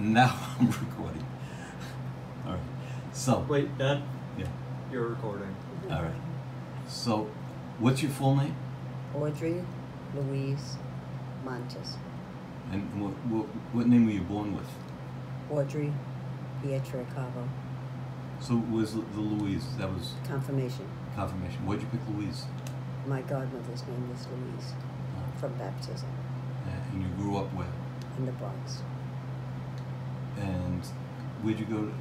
Now I'm recording. All right. So. Wait, Dad? Yeah. You're recording. All right. So, what's your full name? Audrey Louise Montes. And what name were you born with? Audrey Pietracavo. So was the Louise, that was Confirmation. confirmation. Why'd you pick Louise? My godmother's name was Louise, from baptism, And you grew up where? in the Bronx. And where'd you go?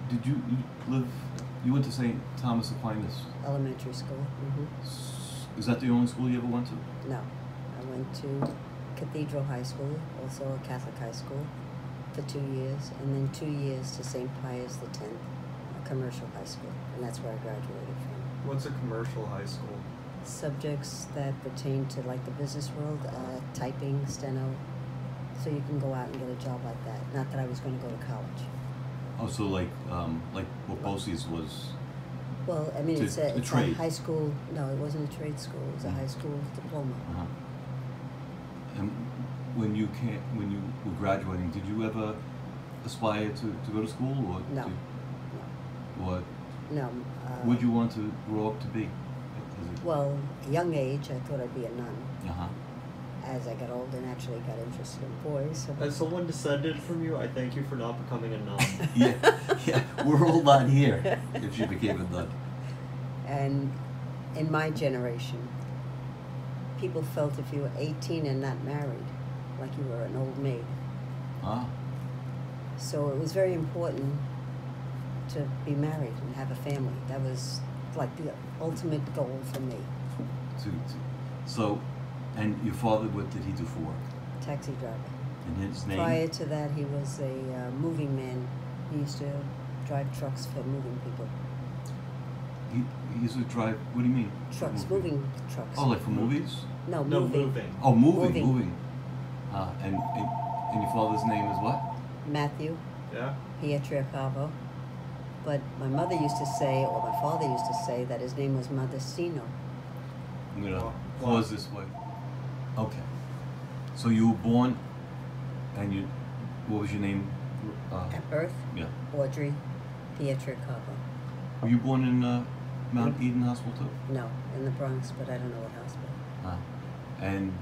Did you live, you went to St. Thomas Aquinas? Elementary school. Mm-hmm. Is that the only school you ever went to? No. I went to Cathedral High School, also a Catholic high school, for 2 years, and then 2 years to St. Pius X, a commercial high school, and that's where I graduated from. What's a commercial high school? Subjects that pertain to like the business world, typing, steno, so you can go out and get a job like that. Not that I was going to go to college. Oh, so like what BOCES was? Well, I mean, it's a trade. high school. No, it wasn't a trade school. It was a high school diploma. Uh-huh. And when you were graduating, did you ever aspire to go to school, or No. What? No. Would you want to grow up to be? Well, at a young age, I thought I'd be a nun. Uh-huh. As I got older and actually got interested in boys. So As someone descended from you, I thank you for not becoming a nun. yeah, we're all not here if she became a nun. And in my generation, people felt if you were 18 and not married, like you were an old maid. Ah. So it was very important to be married and have a family. That was like the ultimate goal for me. So, and your father, what did he do for work? Taxi driver. And his name? Prior to that, he was a moving man. He used to drive trucks for moving people. He used to drive, what do you mean? Trucks, moving trucks. Oh, like for movies? No, No, moving. moving. Oh, moving. And your father's name is what? Matthew Yeah? Pietracavo. But my mother used to say, or my father used to say, that his name was Modestino. I'm going to Wow. pause this way. Okay. So you were born, and what was your name? At birth, Yeah. Audrey Pietracavo. Were you born in Mount Eden Hospital too? No, in the Bronx, but I don't know what hospital. And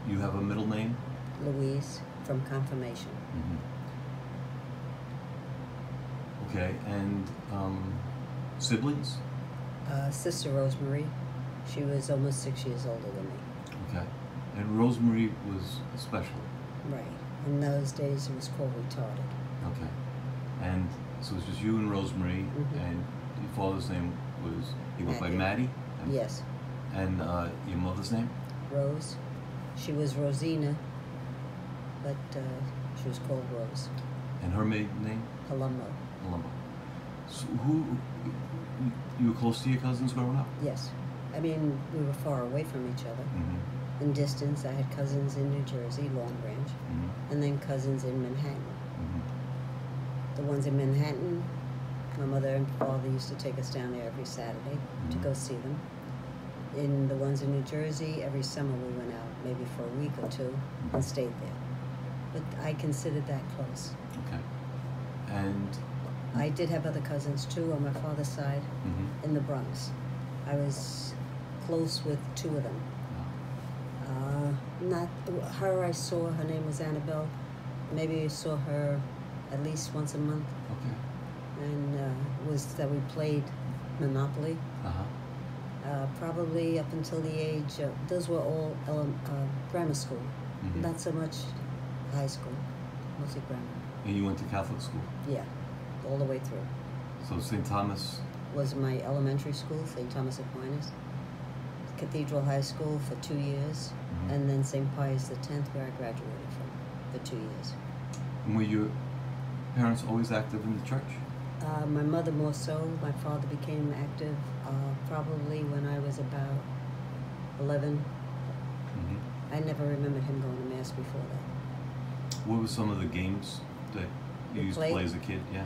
you have a middle name? Louise, from confirmation. Mm-hmm. Okay, and siblings? Sister Rosemary, she was almost 6 years older than me. Okay. And Rosemary was special? Right. In those days, it was called retarded. Okay. And so it's just you and Rosemary, Mhm. and your father's name was, he went by Matthew. Maddie? Yes. And your mother's name? Rose. She was Rosina, but she was called Rose. And her maiden name? Palumbo. Palumbo. So you were close to your cousins growing up? Yes. I mean, we were far away from each other. Mm-hmm. In distance, I had cousins in New Jersey, Long Branch, Mm-hmm. and then cousins in Manhattan. Mm-hmm. The ones in Manhattan, my mother and father used to take us down there every Saturday to go see them. In the ones in New Jersey, every summer we went out, maybe for a week or two, and stayed there. But I considered that close. Okay. And I did have other cousins too on my father's side mm-hmm. in the Bronx. I was close with two of them. Not her. I saw. Her name was Annabelle. Maybe I saw her at least once a month. Okay. And was that we played Monopoly. Uh-huh. Probably up until the age. Those were all grammar school. Mm-hmm. Not so much high school. Mostly grammar. And you went to Catholic school? Yeah, all the way through. So St. Thomas? Was my elementary school, St. Thomas Aquinas. Cathedral High School for 2 years, Mm-hmm. and then St. Pius X, where I graduated from, for 2 years. And were your parents always active in the church? My mother more so. My father became active probably when I was about 11. Mm-hmm. I never remembered him going to Mass before that. What were some of the games that you used to play as a kid? Yeah.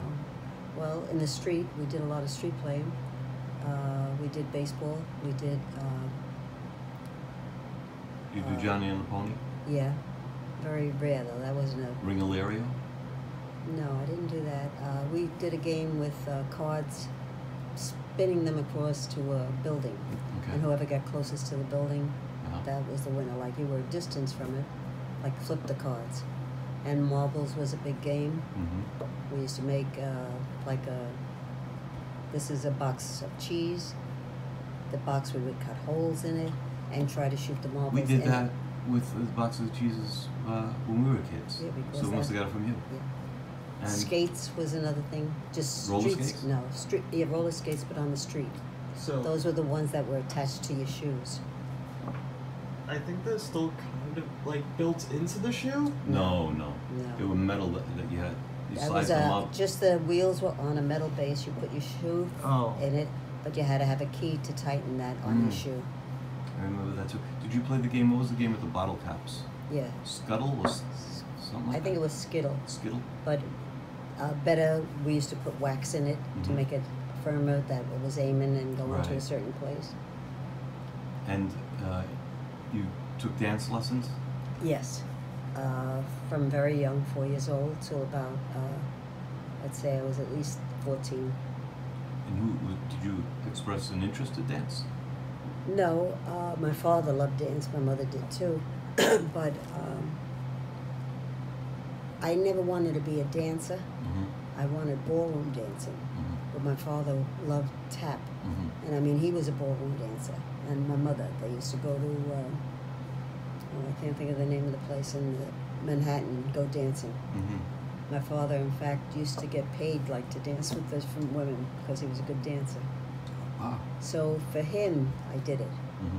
Well, in the street, we did a lot of street playing. We did baseball. We did... You do Johnny and the Pony? Yeah. Very rare, though. That wasn't a... Ringalario? No, I didn't do that. We did a game with cards, spinning them across to a building. Okay. And whoever got closest to the building, Uh-huh. that was the winner. Like you were a distance from it, like flip the cards. And marbles was a big game. Mm-hmm. We used to make this is a box of cheese. The box we would cut holes in it and try to shoot the marbles We did in that it. with the box of cheeses when we were kids. Yeah, because So we must have that- got it from you. Yeah. And Skates was another thing. Just Roller street skates? No, street. Yeah, roller skates, but on the street. So Those were the ones that were attached to your shoes. I think that's still kind of like built into the shoe. no, No. They were metal that you had. You That sliced was them up. just the wheels were on a metal base. You put your shoe Oh. in it, but you had to have a key to tighten that on your Mm. shoe. I remember that too. Did you play the game? What was the game with the bottle caps? Yeah, Scuttle was something like I think that? it was Skittle, Skittle. but better. We used to put wax in it to Mhm. make it firmer, that it was aiming and going to a Right. certain place. And you took dance lessons. Yes, from very young, 4 years old, till about I'd say I was at least 14. And did you express an interest in dance? No, my father loved dance. My mother did too, but I never wanted to be a dancer. Mm-hmm. I wanted ballroom dancing, Mm-hmm. but my father loved tap, Mm-hmm. and I mean he was a ballroom dancer. And my mother, they used to go to I can't think of the name of the place in Manhattan, go dancing. Mm-hmm. My father, in fact, used to get paid like to dance with different women because he was a good dancer. Wow. So for him, I did it. Mm-hmm.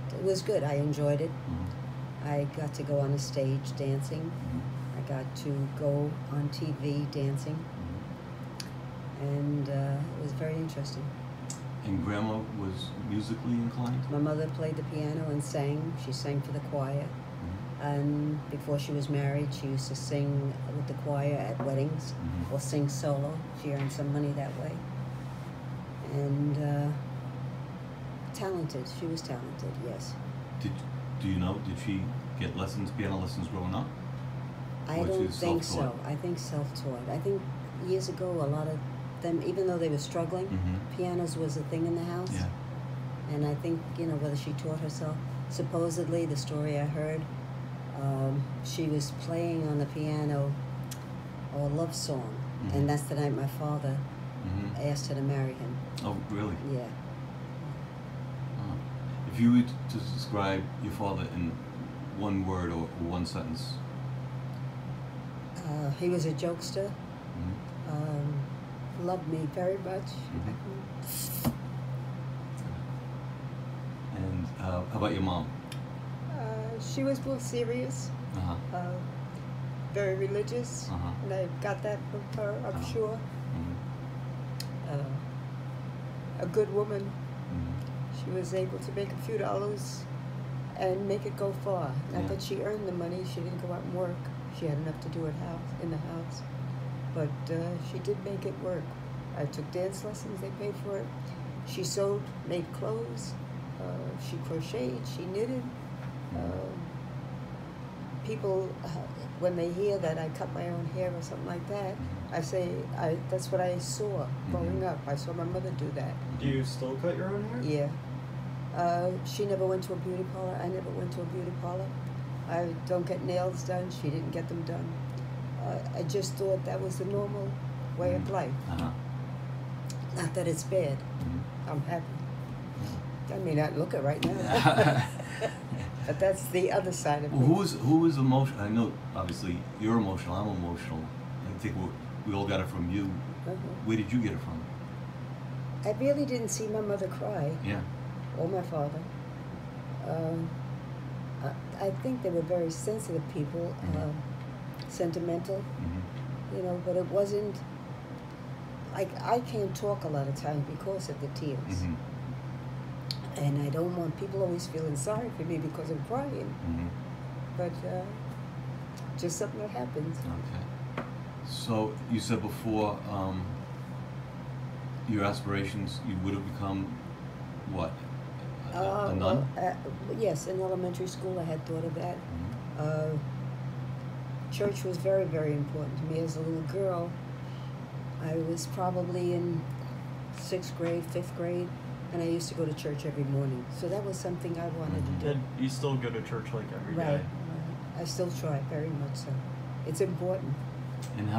But it was good. I enjoyed it. Mm-hmm. I got to go on a stage dancing. Mm-hmm. I got to go on TV dancing, and it was very interesting. And Grandma was musically inclined? My mother played the piano and sang. She sang for the choir. And before she was married, she used to sing with the choir at weddings Mhm. or sing solo. She earned some money that way. And talented. She was talented, yes. Do you know, did she get piano lessons growing up? I Or don't she's think so. self-taught? I think self-taught. I think years ago, a lot of them, even though they were struggling, Mm-hmm. pianos was a thing in the house. Yeah. And I think, whether she taught herself. Supposedly, the story I heard, she was playing on the piano a love song. Mhm. And that's the night my father Mm-hmm. asked her to marry him. Oh, really? Yeah. Oh. If you were to describe your father in one word or one sentence. He was a jokester. Mm-hmm. Loved me very much. Mhm. And how about your mom? She was more serious, Uh-huh. very religious, Uh-huh. and I got that from her, I'm Uh-huh. sure. Mm-hmm. A good woman. Mm-hmm. She was able to make a few dollars and make it go far. Not Yeah. that she earned the money, she didn't go out and work. She had enough to do in the house. But she did make it work. I took dance lessons, they paid for it. She sewed, made clothes, she crocheted, she knitted. People, when they hear that I cut my own hair or something like that, I say, that's what I saw growing up. I saw my mother do that. Do you still cut your own hair? Yeah. She never went to a beauty parlor. I never went to a beauty parlor. I don't get nails done. She didn't get them done. I just thought that was the normal way of life. Uh-huh. Not that it's bad. Mm-hmm. I'm happy. I may not look it right now. Yeah. But that's the other side of Well, me. who was emotional? I know, obviously, you're emotional. I'm emotional. I think we all got it from you. Uh-huh. Where did you get it from? I really didn't see my mother cry, Yeah. or my father. I think they were very sensitive people, Mhm. sentimental, Mm-hmm. but it wasn't, like, I can't talk a lot of times because of the tears. Mm-hmm. And I don't want people always feeling sorry for me because I'm crying, Mm-hmm. but just something that happens. Okay. So you said before, your aspirations, you would have become what? A nun? Well, yes, in elementary school I had thought of that. Mhm. church was very, very important to me as a little girl. I was probably in 6th grade, 5th grade, and I used to go to church every morning. So that was something I wanted to do. And you still go to church like every day. Right. I still try, very much so. It's important. And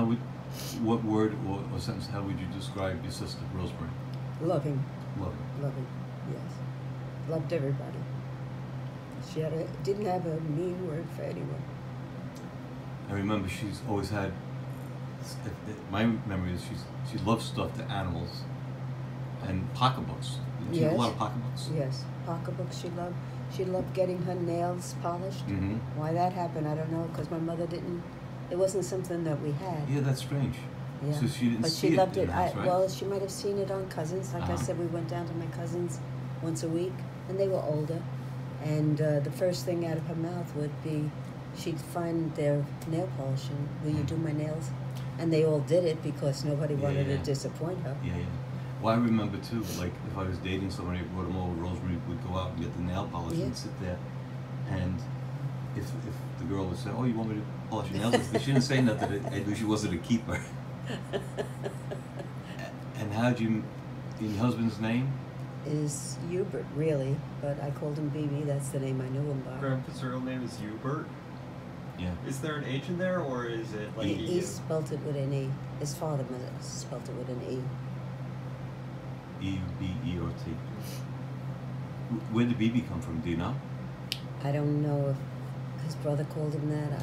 what word or sentence, how would you describe your sister, Rosemary? Loving, Loving. yes. Loved everybody. She didn't have a mean word for anyone. I remember she's always had, my memory is she loved stuffed animals and pocketbooks. She had a lot of pocketbooks. Yes, pocketbooks she loved. She loved getting her nails polished. Mm-hmm. Why that happened, I don't know, because my mother didn't, it wasn't something that we had. Yeah, that's strange. Yeah. So she didn't But see she loved in it. the house, right? Well, she might have seen it on cousins. Like I said, we went down to my cousins once a week, and they were older. And the first thing out of her mouth would be, she'd find their nail polish and, will you do my nails? And they all did it because nobody wanted to disappoint her. Yeah, yeah. Well, I remember too, like if I was dating somebody, I brought them over, Rosemary would go out and get the nail polish and sit there. And if the girl would say, oh, you want me to polish your nails? If she didn't say nothing, I knew she wasn't a keeper. And how'd you, your husband's name? Is Hubert, really, but I called him BB. That's the name I knew him by. Grandpa's real name is Hubert. Yeah. Is there an H in there, or is it like He spelt it with an E. His father spelt it with an E. E-B-E-R-T. Where did BB come from? Do you know? I don't know if his brother called him that.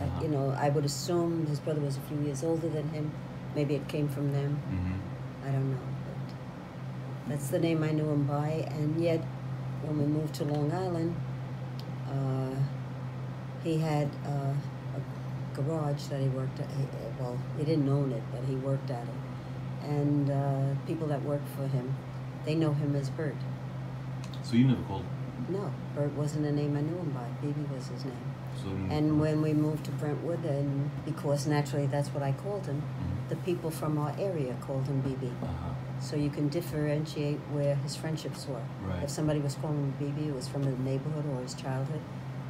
I would assume his brother was a few years older than him. Maybe it came from them. Mm-hmm. I don't know. But that's the name I knew him by. And yet, when we moved to Long Island, he had a garage that he worked at. Well, he didn't own it, but he worked at it. And people that worked for him, they know him as Bert. So you never called? No, Bert wasn't a name I knew him by. BB was his name. So And when we moved to Brentwood, and because naturally that's what I called him, the people from our area called him BB. So you can differentiate where his friendships were. Right. If somebody was calling him BB, it was from the neighborhood or his childhood.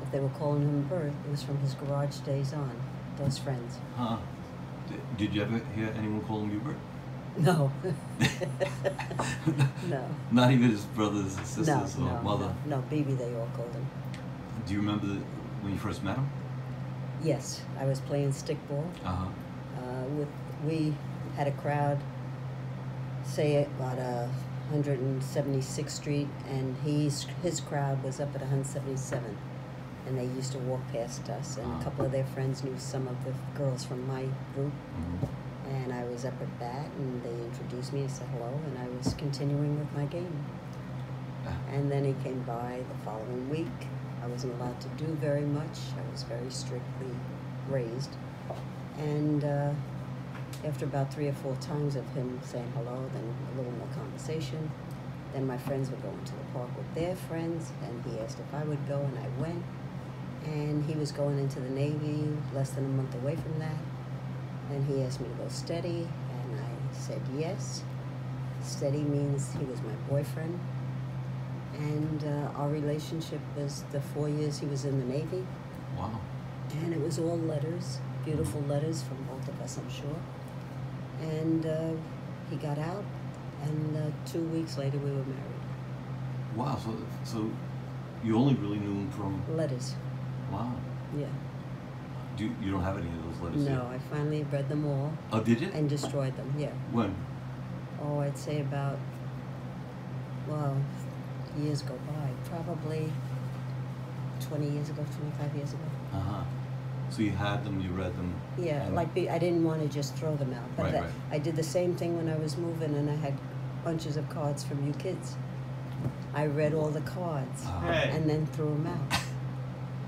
If they were calling him Bert, it was from his garage days on, those friends. Huh. Did you ever hear anyone call him Hubert? No. No. Not even his brothers and sisters or mother? No, BB they all called him. Do you remember when you first met him? Yes, I was playing stickball. We had a crowd, say about 176th Street, and his crowd was up at 177th, and they used to walk past us. And a couple of their friends knew some of the girls from my group, and I was up at bat, and they introduced me and said hello, and I was continuing with my game. And then he came by the following week. I wasn't allowed to do very much. I was very strictly raised. And after about 3 or 4 times of him saying hello, then a little more conversation, then my friends were going to the park with their friends, and he asked if I would go, and I went. And he was going into the Navy less than a month away from that. And he asked me to go steady, and I said yes. Steady means he was my boyfriend. And our relationship was the 4 years he was in the Navy. Wow. And it was all letters, beautiful letters from both of us, I'm sure. And he got out, and 2 weeks later we were married. Wow, so you only really knew him from... Letters. Wow. Yeah. You don't have any of those letters? No, I finally read them all. Oh, did you? And destroyed them, yeah. When? Oh, I'd say about, well, years go by. Probably 20 years ago, 25 years ago. Uh-huh. So you had them, you read them. Yeah, I didn't want to just throw them out. But Right. I did the same thing when I was moving, and I had bunches of cards from you kids. I read all the cards Hey. and then threw them out.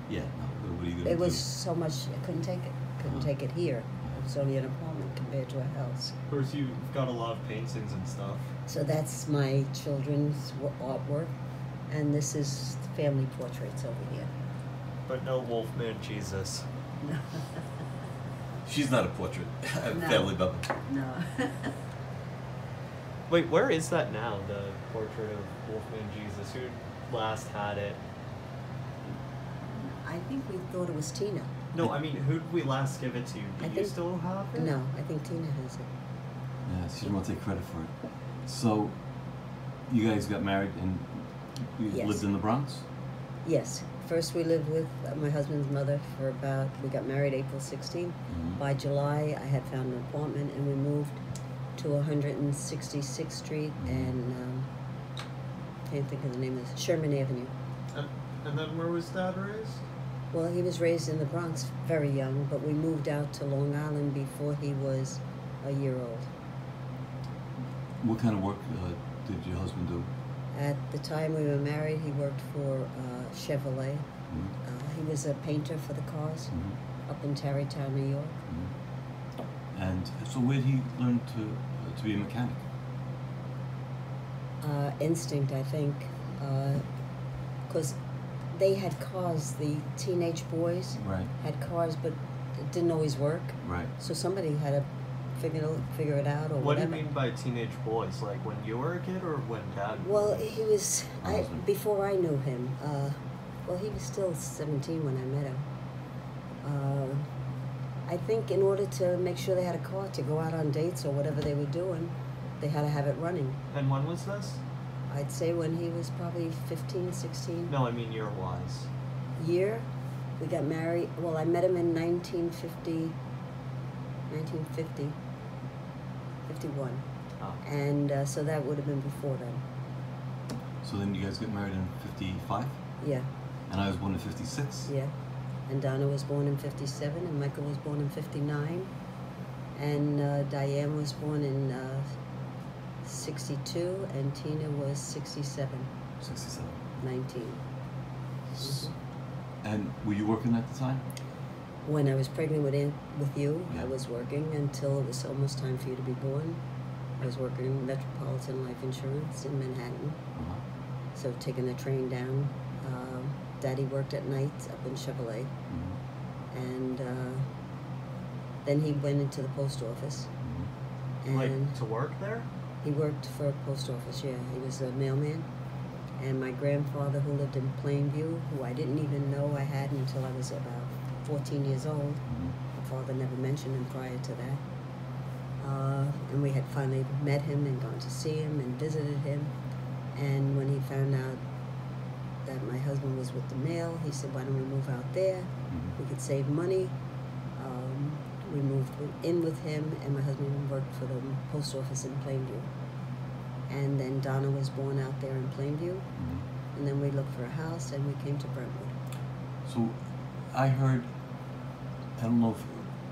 Yeah, no, what are you going to do? It was so much, I couldn't take it. Couldn't take it here. It was only an apartment compared to a house. Of course, you've got a lot of paintings and stuff. So that's my children's artwork, and this is family portraits over here. But no Wolfman Jesus. She's not a portrait. No. Family member. No. Wait, where is that now, the portrait of Wolfman Jesus? Who last had it? I think we thought it was Tina. No, I mean, who did we last give it to? Do I you think- still have it? No, I think Tina has it. Yeah, she didn't want to take credit for it. So, you guys got married and you Yes. lived in the Bronx? Yes. First, we lived with my husband's mother for we got married April 16th. Mhm. By July, I had found an apartment and we moved to 166th Street and can't think of the name of this, Sherman Avenue. And then where was Dad raised? Well, he was raised in the Bronx very young, but we moved out to Long Island before he was a year old. What kind of work did your husband do? At the time we were married, he worked for Chevrolet. Mhm. He was a painter for the cars Mhm. up in Tarrytown, New York. Mhm. And so where did he learn to be a mechanic? Instinct, I think, because they had cars. The teenage boys Right, had cars, but it didn't always work. right. So somebody had to figure it out or What do whatever. you mean by teenage boys? Like when you were a kid or when Dad? Well, he was Husband. before I knew him. Well, he was still 17 when I met him. I think in order to make sure they had a car to go out on dates or whatever they were doing, they had to have it running. And when was this? I'd say when he was probably 15, 16. No, I mean year-wise. Year, we got married. Well, I met him in 1950, 51. Oh. And so that would have been before then. So then you guys get married in 55? Yeah, And I was born in 56? yeah. And Donna was born in 57, and Michael was born in 59. And Diane was born in 62, and Tina was 67, 67. 19. And were you working at the time? When I was pregnant with you, Yeah. I was working until it was almost time for you to be born. I was working in Metropolitan Life Insurance in Manhattan, Uh-huh. so taking the train down. Daddy worked at night up in Chevrolet, Mhm. and then he went into the post office, Mhm. Like and to work there? he worked for a post office. Yeah, he was a mailman. And my grandfather, who lived in Plainview, who I didn't even know I had until I was about 14 years old. Mhm. My father never mentioned him prior to that. And we had finally met him and gone to see him and visited him. And when he found out that my husband was with the mail, he said, why don't we move out there? Mhm. We could save money. We moved in with him, and my husband worked for the post office in Plainview. And then Donna was born out there in Plainview. Mhm. And then we looked for a house, and we came to Brentwood. So I heard, I don't know if,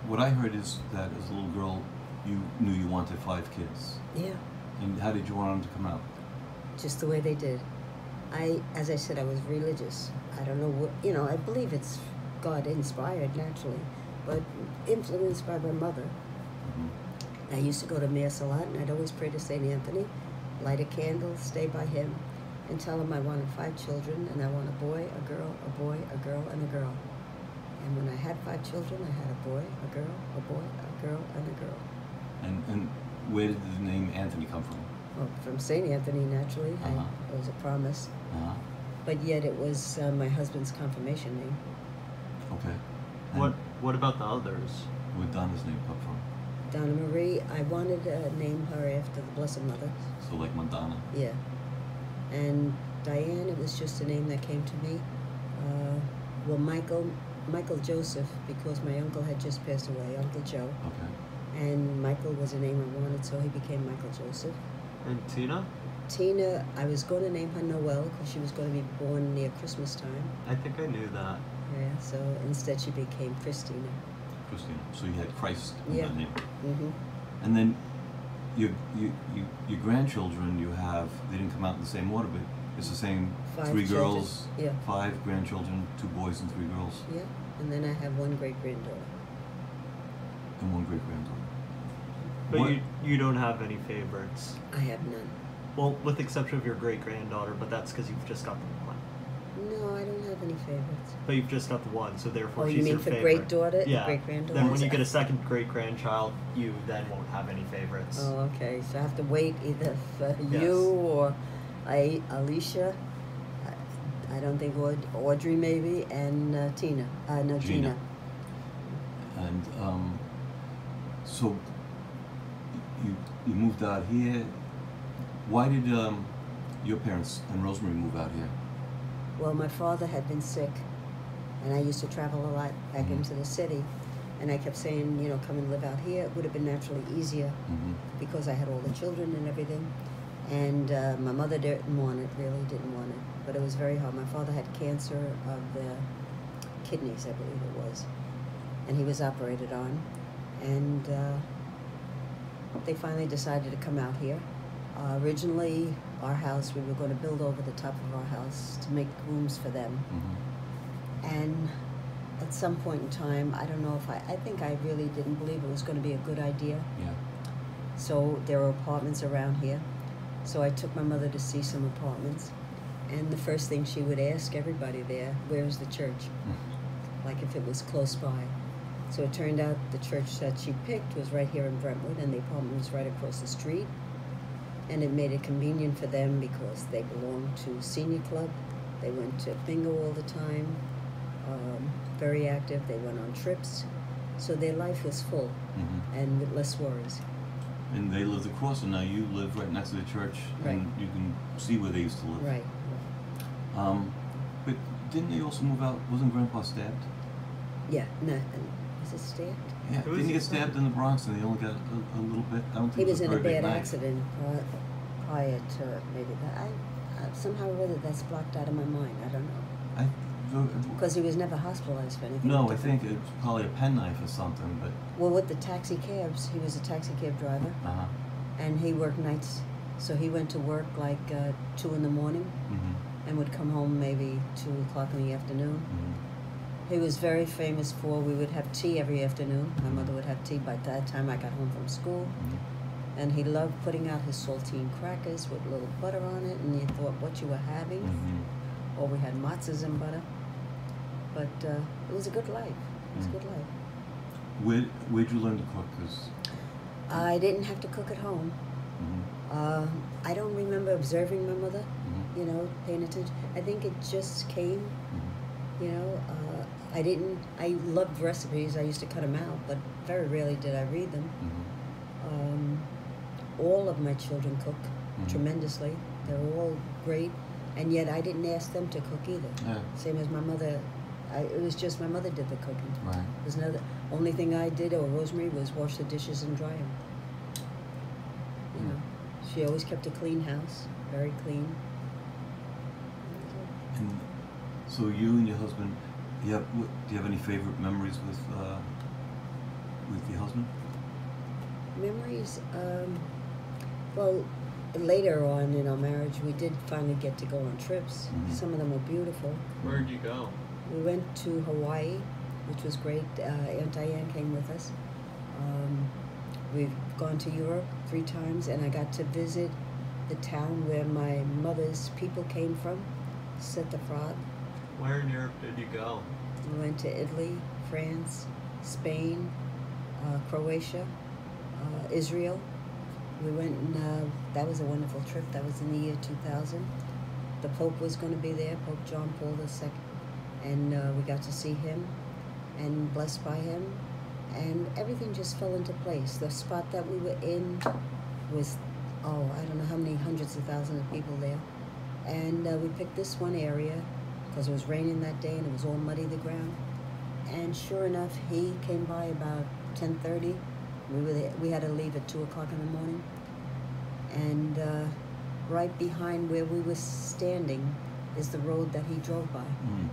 what I heard is that as a little girl, you knew you wanted 5 kids. Yeah. And how did you want them to come out? Just the way they did. As I said, I was religious. I don't know what, I believe it's God inspired naturally, but influenced by my mother. Mhm. I used to go to Mass a lot, and I'd always pray to St. Anthony, light a candle, stay by him, and tell him I wanted 5 children, and I want a boy, a girl, a boy, a girl, and a girl. And when I had 5 children, I had a boy, a girl, a boy, a girl, and a girl. And where did the name Anthony come from? Well, from St. Anthony, naturally. Uh-huh. It was a promise. Uh-huh. But yet it was my husband's confirmation name. Okay. And What about the others? where did Donna's name come from? Donna Marie, I wanted to name her after the Blessed Mother. So like Madonna. Yeah. And Diane, it was just a name that came to me. Well, Michael Joseph, because my uncle had just passed away, Uncle Joe. Okay. And Michael was a name I wanted, so he became Michael Joseph. And Tina? Tina, I was going to name her Noel because she was going to be born near Christmas time. I think I knew that. Yeah, so instead she became Christina. Christina. So you had Christ in Yeah. that name. Mm-hmm. And then your grandchildren you have, they didn't come out in the same order, but it's the same 5 3 children. girls, Yeah. 5 grandchildren, 2 boys and 3 girls, Yeah, and then I have 1 great-granddaughter. and 1 great-granddaughter. But What- you don't have any favorites. I have none. Well, with the exception of your great-granddaughter, but that's because you've just got the one. No, I don't have any favorites. But you've just got the one, so therefore Oh, she's you mean your for favorite. great-daughter, Yeah. great-granddaughter? Then when you get a second great-grandchild, you then won't have any favorites. Oh, okay. So I have to wait either for Yes. you or Alicia. I don't think Audrey maybe, and Tina. No, Gina. And so you moved out here. Why did your parents and Rosemary move out here? Well, my father had been sick, and I used to travel a lot back Mhm. into the city. And I kept saying, you know, come and live out here. It would have been naturally easier Mm-hmm. because I had all the children and everything. And my mother didn't want it, really didn't want it. But it was very hard. My father had cancer of the kidneys, I believe it was. And he was operated on. And they finally decided to come out here. Originally, our house, we were going to build over the top of our house to make rooms for them. Mm-hmm. And at some point in time, I don't know if I think I really didn't believe it was going to be a good idea. Yeah. So there were apartments around here. So I took my mother to see some apartments. And the first thing she would ask everybody there, where's the church? Like if it was close by. So it turned out the church that she picked was right here in Brentwood, and the apartment was right across the street. And it made it convenient for them because they belonged to senior club. They went to bingo all the time. Very active. They went on trips. So their life was full Mm-hmm. and with less worries. And they lived across, and now you live right next to the church, and Right. you can see where they used to live. Right. But didn't they also move out? Wasn't Grandpa stabbed? Yeah. No, was it stabbed? Yeah. Who was Didn't he he get stabbed in the Bronx, and they only got a little bit? I don't think He it was in a very big bad knife. accident prior to maybe that. Somehow or other that's blocked out of my mind. I don't know. Because he was never hospitalized for anything. No, I different. think it's probably a penknife or something, but. Well, with the taxi cabs, he was a taxi cab driver, Uh-huh. and he worked nights. So he went to work like 2 in the morning Mm-hmm. and would come home maybe 2 o'clock in the afternoon. Mm-hmm. He was very famous for, we would have tea every afternoon. My mother would have tea by that time I got home from school. Mm-hmm. And he loved putting out his saltine crackers with a little butter on it, and you thought what you were having. Mm-hmm. Or we had matzahs and butter. But it was a good life. It was a good life. Where'd you learn to cook? 'Cause- I didn't have to cook at home. Mhm. I don't remember observing my mother, Mhm. you know, paying attention. I think it just came, Mhm. you know. I loved recipes. I used to cut them out, but very rarely did I read them. Mhm. All of my children cook Mhm. tremendously. They're all great. And yet I didn't ask them to cook either. Yeah. Same as my mother. It was just my mother did the cooking. Right. There's no only thing I did, or Rosemary, was wash the dishes and dry them. You know, she always kept a clean house, very clean. And so you and your husband, do you have any favorite memories with your husband? Memories. Well, later on in our marriage, we did finally get to go on trips. Mhm. Some of them were beautiful. Where'd you go? We went to Hawaii, which was great. Aunt Diane came with us. We've gone to Europe 3 times, and I got to visit the town where my mother's people came from, Setefrad. Where in Europe did you go? We went to Italy, France, Spain, Croatia, Israel. We went, and that was a wonderful trip. That was in the year 2000. The Pope was going to be there, Pope John Paul II. And we got to see him and blessed by him. And everything just fell into place. The spot that we were in was, I don't know how many hundreds of thousands of people there. And we picked this one area because it was raining that day and it was all muddy, the ground. And sure enough, he came by about 10:30. We had to leave at 2 o'clock in the morning. And right behind where we were standing is the road that he drove by. Mm-hmm.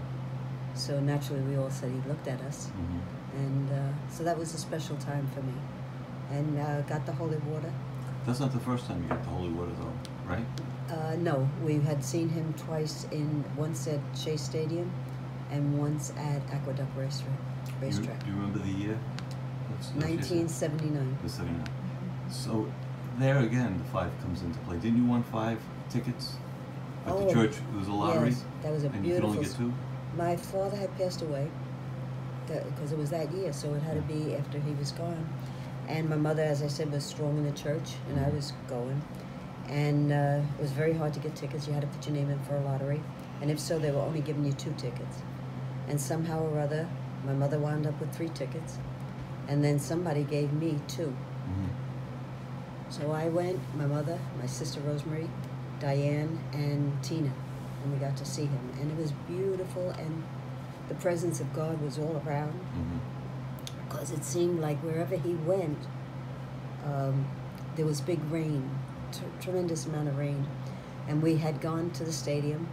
So naturally, we all said he looked at us. Mm-hmm. And so that was a special time for me. And got the holy water. That's not the first time you got the holy water, though, right? No, we had seen him twice, once at Shea Stadium and once at Aqueduct Racetrack. Do you remember the year? 1979. The 79. So there again, the 5 comes into play. Didn't you want 5 tickets at the church? It was a lottery. Yes, that was a and beautiful. you could only get 2. My father had passed away because it was that year, so it had to be after he was gone. And my mother, as I said, was strong in the church, and I was going. And it was very hard to get tickets. You had to put your name in for a lottery. And if so, they were only giving you 2 tickets. And somehow or other, my mother wound up with 3 tickets. And then somebody gave me 2. Mm-hmm. So I went, my mother, my sister Rosemary, Diane, and Tina, and we got to see him. And it was beautiful, and the presence of God was all around, because it seemed like wherever he went, there was big rain, tremendous amount of rain. And we had gone to the stadium.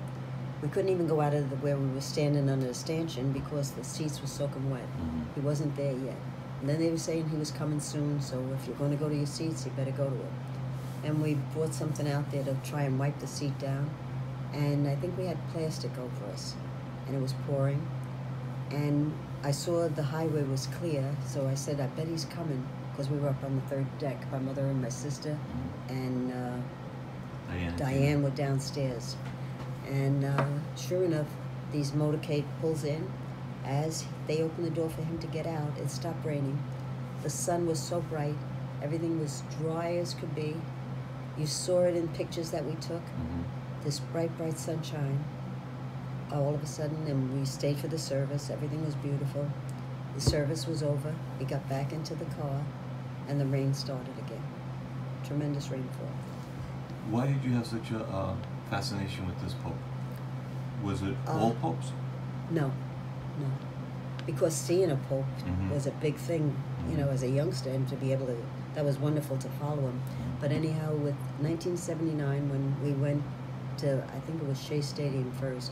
We couldn't even go out of where we were standing under the stanchion because the seats were soaking wet. He wasn't there yet. And then they were saying he was coming soon, so if you're going to go to your seats, you better go to it. And we brought something out there to try and wipe the seat down. And I think we had plastic over us, and it was pouring. And I saw the highway was clear, so I said, I bet he's coming, because we were up on the 3rd deck. My mother and my sister and Diane were downstairs. And sure enough, these motorcade pulls in. As they opened the door for him to get out, it stopped raining. The sun was so bright. Everything was dry as could be. You saw it in pictures that we took. This bright, bright sunshine. All of a sudden, and we stayed for the service. Everything was beautiful. The service was over. We got back into the car, and the rain started again. Tremendous rainfall. Why did you have such a fascination with this Pope? Was it all popes? No. Because seeing a Pope was a big thing, you know, as a youngster, and to be able to, that was wonderful to follow him. But anyhow, with 1979, when we went to, I think it was Shea Stadium first,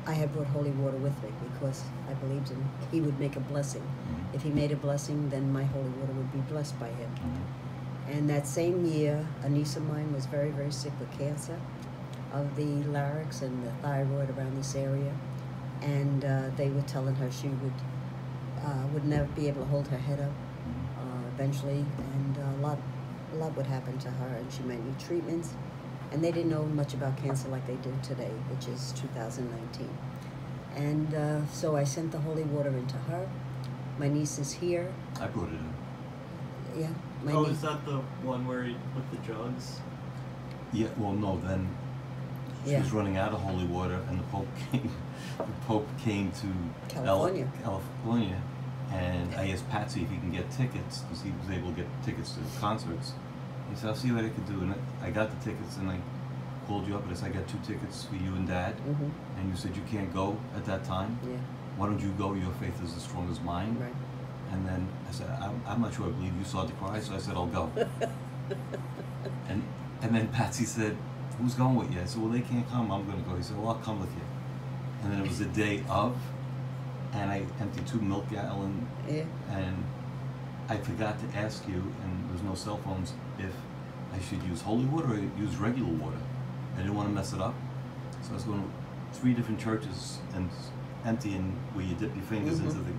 I had brought holy water with me because I believed he would make a blessing. If he made a blessing, then my holy water would be blessed by him. And that same year, a niece of mine was very, very sick with cancer of the larynx and the thyroid around this area. And they were telling her she would never be able to hold her head up eventually, and a lot would happen to her, and she might need treatments. And they didn't know much about cancer like they do today, which is 2019. And so I sent the holy water into her. My niece is here. I brought it in. Yeah. Oh, is that the one where he, with the jugs? Yeah, well, no, then she was running out of holy water, and the Pope came to California, and I asked Patsy if he can get tickets, because he was able to get tickets to concerts. He said, I'll see what I can do, and I got the tickets, and I called you up, and I said, I got 2 tickets for you and Dad, and you said you can't go at that time. Yeah. Why don't you go? Your faith is as strong as mine. Right. And then I said, I'm not sure I believe you saw the cry, so I said, I'll go. and then Patsy said, who's going with you? I said, well, they can't come, I'm going to go. He said, well, I'll come with you. And then it was the day of, and I emptied 2 milk gallons, and I forgot to ask you, and there's no cell phones, if I should use holy water or use regular water. I didn't want to mess it up. So I was going to 3 different churches and emptying where you dip your fingers into the,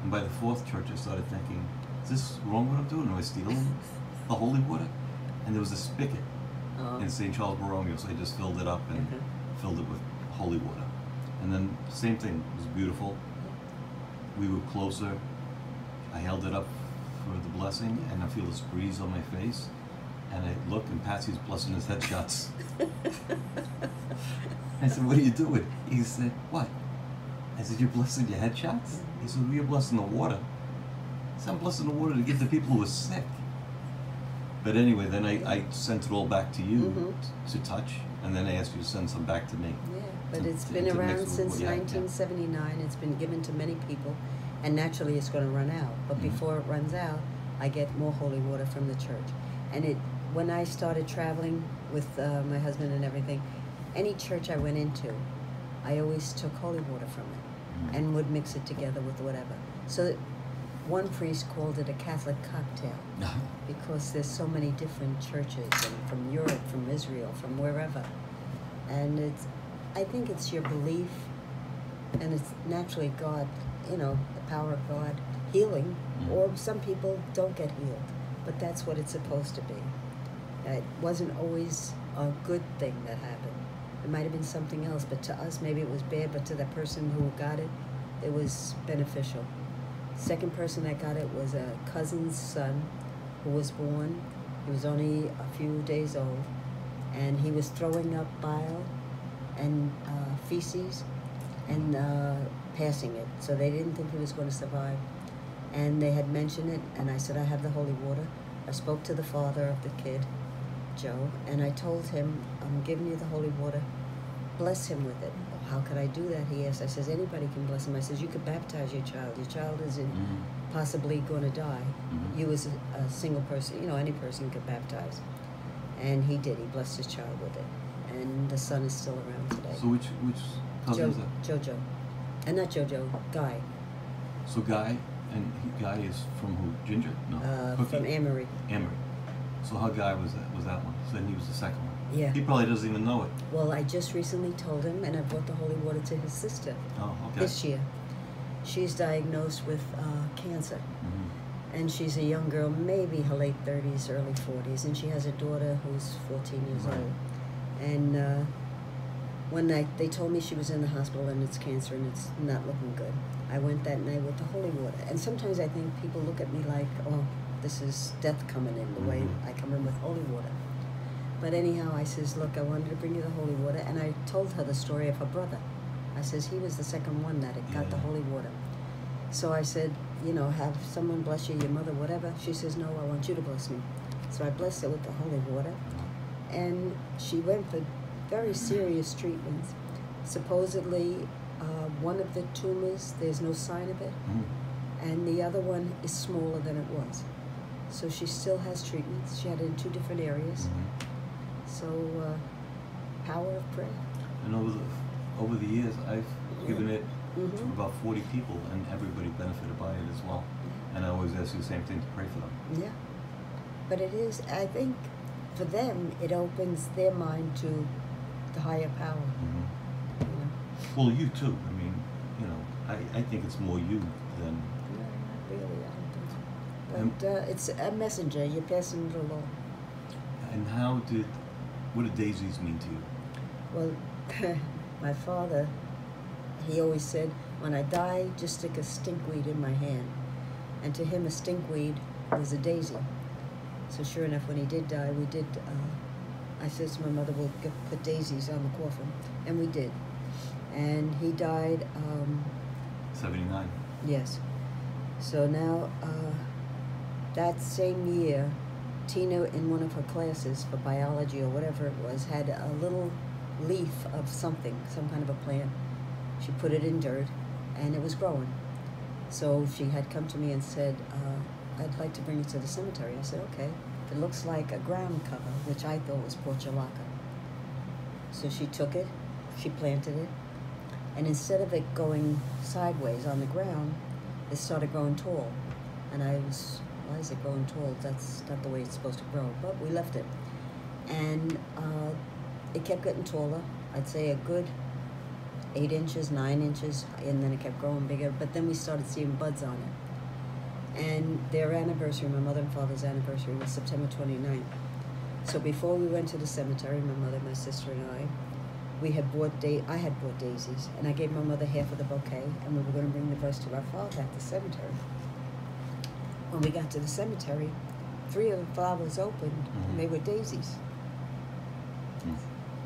and by the 4th church I started thinking, is this wrong what I'm doing? Am I stealing the holy water? And there was a spigot in St. Charles Borromeo, so I just filled it up and filled it with holy water. And then same thing, it was beautiful. We were closer. I held it up for the blessing, and I feel this breeze on my face. And I look, and Patsy's blessing his headshots. I said, what are you doing? He said, what? I said, you're blessing your headshots? He said, well, you're blessing the water. I said, I'm blessing the water to give to people who are sick. But anyway, then I sent it all back to you to touch, and then I asked you to send some back to me. Yeah, but it's been around since 1979. It's been given to many people, and naturally it's going to run out. But before it runs out, I get more holy water from the church. And when I started traveling with my husband and everything, any church I went into, I always took holy water from it and would mix it together with whatever. So one priest called it a Catholic cocktail because there's so many different churches, and from Europe, from Israel, from wherever. And I think it's your belief, and it's naturally God, you know, the power of God, healing, or some people don't get healed, but that's what it's supposed to be. It wasn't always a good thing that happened. It might have been something else, but to us maybe it was bad, but to the person who got it, it was beneficial. Second person that got it was a cousin's son who was born. He was only a few days old, and he was throwing up bile and feces and passing it, so they didn't think he was going to survive. and they had mentioned it, and I said, I have the holy water. I spoke to the father of the kid, Joe, and I told him, I'm giving you the holy water. Bless him with it. Oh, how could I do that? He asked. I says, anybody can bless him. I says, you could baptize your child. Your child isn't possibly going to die. You as a single person, you know, any person could baptize. And he did. He blessed his child with it. And the son is still around today. So which cousin is that? Jojo. And not Jojo, Guy. So Guy, and Guy is from who? Ginger? No. Cookie? From Amory. Amory. So how Guy was that one? So then he was the second one. Yeah. He probably doesn't even know it. Well, I just recently told him, and I brought the holy water to his sister Oh, okay. this year. She's diagnosed with cancer. And she's a young girl, maybe her late 30s, early 40s, and she has a daughter who's 14 years Right. old. And when they told me she was in the hospital and it's cancer and it's not looking good, I went that night with the holy water. And sometimes I think people look at me like, oh, this is death coming in, the way I come in with holy water. But anyhow, I says, look, I wanted to bring you the holy water, and I told her the story of her brother. I says, he was the second one that had got the holy water. So I said, you know, have someone bless you, your mother, whatever. She says, no, I want you to bless me. So I blessed her with the holy water. And she went for very serious treatments. Supposedly, one of the tumors, there's no sign of it. And the other one is smaller than it was. So she still has treatments. She had it in 2 different areas. So, power of prayer. And over the years, I've given it to about 40 people, and everybody benefited by it as well. And I always ask you the same thing, to pray for them. Yeah. But it is, I think, for them, it opens their mind to the higher power. You know? Well, you too. I mean, you know, I think it's more you than... No, not really, I don't think so. But it's a messenger. You're passing it along. And what did daisies mean to you? Well, my father, he always said, when I die, just stick a stinkweed in my hand. And to him, a stinkweed was a daisy. So sure enough, when he did die, we did, I said to my mother, we'll put daisies on the coffin. And we did. And he died... 79. Yes. So now, that same year, Tina, in one of her classes for biology or whatever it was, had a little leaf of something, some kind of a plant. She put it in dirt, and it was growing. So she had come to me and said, I'd like to bring it to the cemetery. I said, okay. It looks like a ground cover, which I thought was portulaca. So she took it, she planted it, and instead of it going sideways on the ground, it started growing tall. And I was, why is it growing tall? That's not the way it's supposed to grow. But we left it. And it kept getting taller. I'd say a good 8 inches, 9 inches, and then it kept growing bigger. But then we started seeing buds on it. And their anniversary, my mother and father's anniversary, was September 29th. So before we went to the cemetery, my mother, my sister, and I had bought daisies, and I gave my mother half of the bouquet, and we were going to bring the rest to our father at the cemetery. When we got to the cemetery, 3 of the flowers opened, and they were daisies.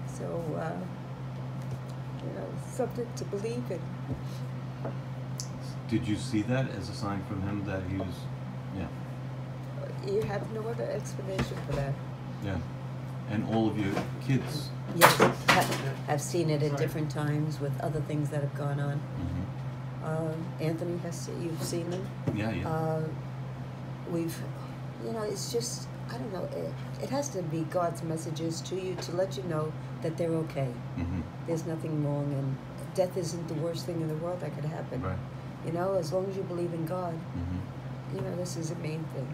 So, you know, something to believe in. Did you see that as a sign from him that he was, You have no other explanation for that. Yeah. And all of your kids. Yes, I've seen it at different times with other things that have gone on. Anthony you've seen them? Yeah. You know, it's just, I don't know, it has to be God's messages to you to let you know that they're okay. There's nothing wrong, and death isn't the worst thing in the world that could happen. Right. You know, as long as you believe in God, you know, this is the main thing.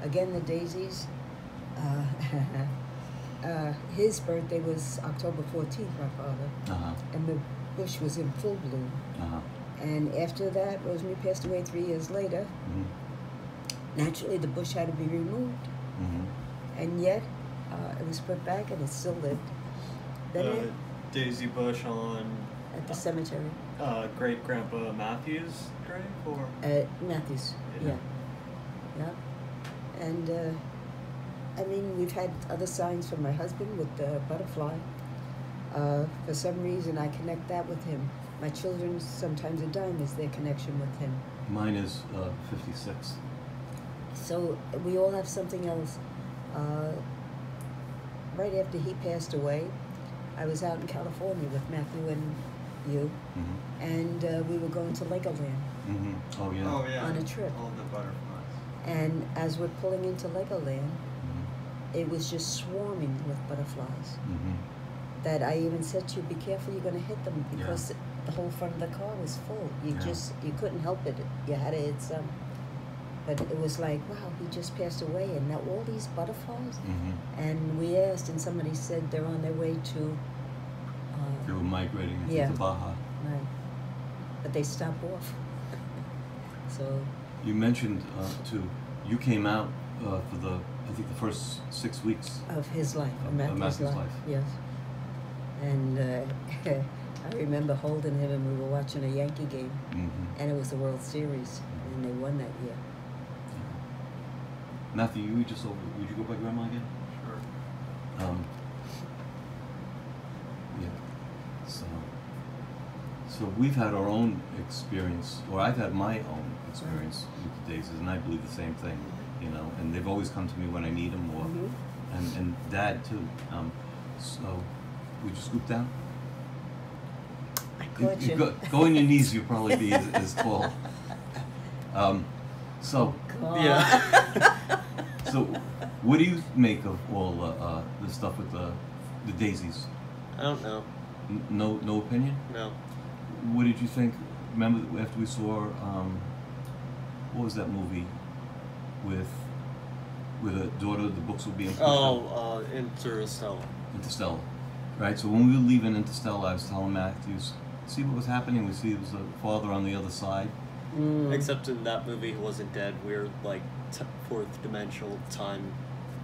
Again, the daisies, his birthday was October 14th, my father, and the bush was in full bloom. And after that, Rosemary passed away 3 years later. Naturally, the bush had to be removed, and yet it was put back, and it still lived. Then Daisy bush on at the cemetery. Great Grandpa Matthew's grave, or Matthews. Yeah. And I mean, we've had other signs from my husband with the butterfly. For some reason, I connect that with him. My children sometimes a dime is their connection with him. Mine is 56. So we all have something else. Right after he passed away, I was out in California with Matthew and you, Mm-hmm. and we were going to Legoland Mm-hmm. Oh yeah. Oh yeah. on a trip. All the butterflies. And as we're pulling into Legoland, Mm-hmm. it was just swarming with butterflies. Mm-hmm. That I even said to you, be careful, you're going to hit them, Yeah. because the whole front of the car was full. You Yeah. you couldn't help it. You had to hit some. But it was like, wow, he just passed away, and now all these butterflies. Mm-hmm. And we asked, and somebody said they're on their way to. They were migrating, I think, Yeah. to Baja. Right. But they stop off. So. You mentioned too. You came out for the, I think, the first 6 weeks. Of his life, Of of Matthew's Matthew's life. life. Yes. And I remember holding him, and we were watching a Yankee game, Mm-hmm. and it was the World Series, and they won that year. Matthew, you were just over. Would you go by Grandma again? Sure. Yeah. So we've had our own experience, or I've had my own experience with the Daisies, and I believe the same thing, you know. And they've always come to me when I need them, or Mhm. and Dad too. So would you scoop down? I caught you. Go on your knees. You'll probably be as tall. So God. Yeah. so what do you make of all the stuff with the Daisies? I don't know. No opinion. No. What did you think? Remember after we saw what was that movie with a daughter? The books were being pushed out? Interstellar. Interstellar, right? So when we were leaving Interstellar, I was telling Matthews, see what was happening. We see it was a father on the other side. Mm. Except in that movie, he wasn't dead. We're like fourth dimensional time.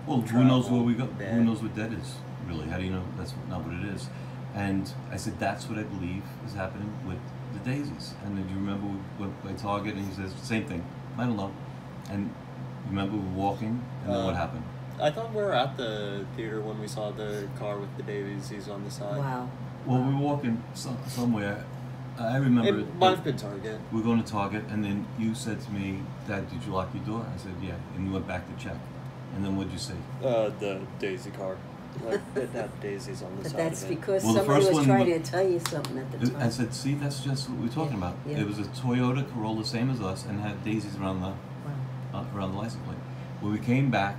Well, who knows where Travel, we go? Who bad. knows what dead is? Really? How do you know that's not what it is? And I said, that's what I believe is happening with the Daisies. And then you remember we went by Target, and he says, same thing. I don't know. And you remember we were walking, and then what happened? I thought we were at the theater when we saw the car with the Daisies on the side. Wow. Well, we were walking somewhere. I remember It might have been Target. we were going to Target, and then you said to me, Dad, did you lock your door? I said, yeah. And you went back to check. And then what did you say? The Daisy car. Like, it had daisies on the But side that's of it. because Well, the somebody first was one trying wa- to tell you something at the time. I said, see, that's just what we're talking about. Yeah. It was a Toyota Corolla, same as us, and had daisies around the Wow. around the license plate. When we came back,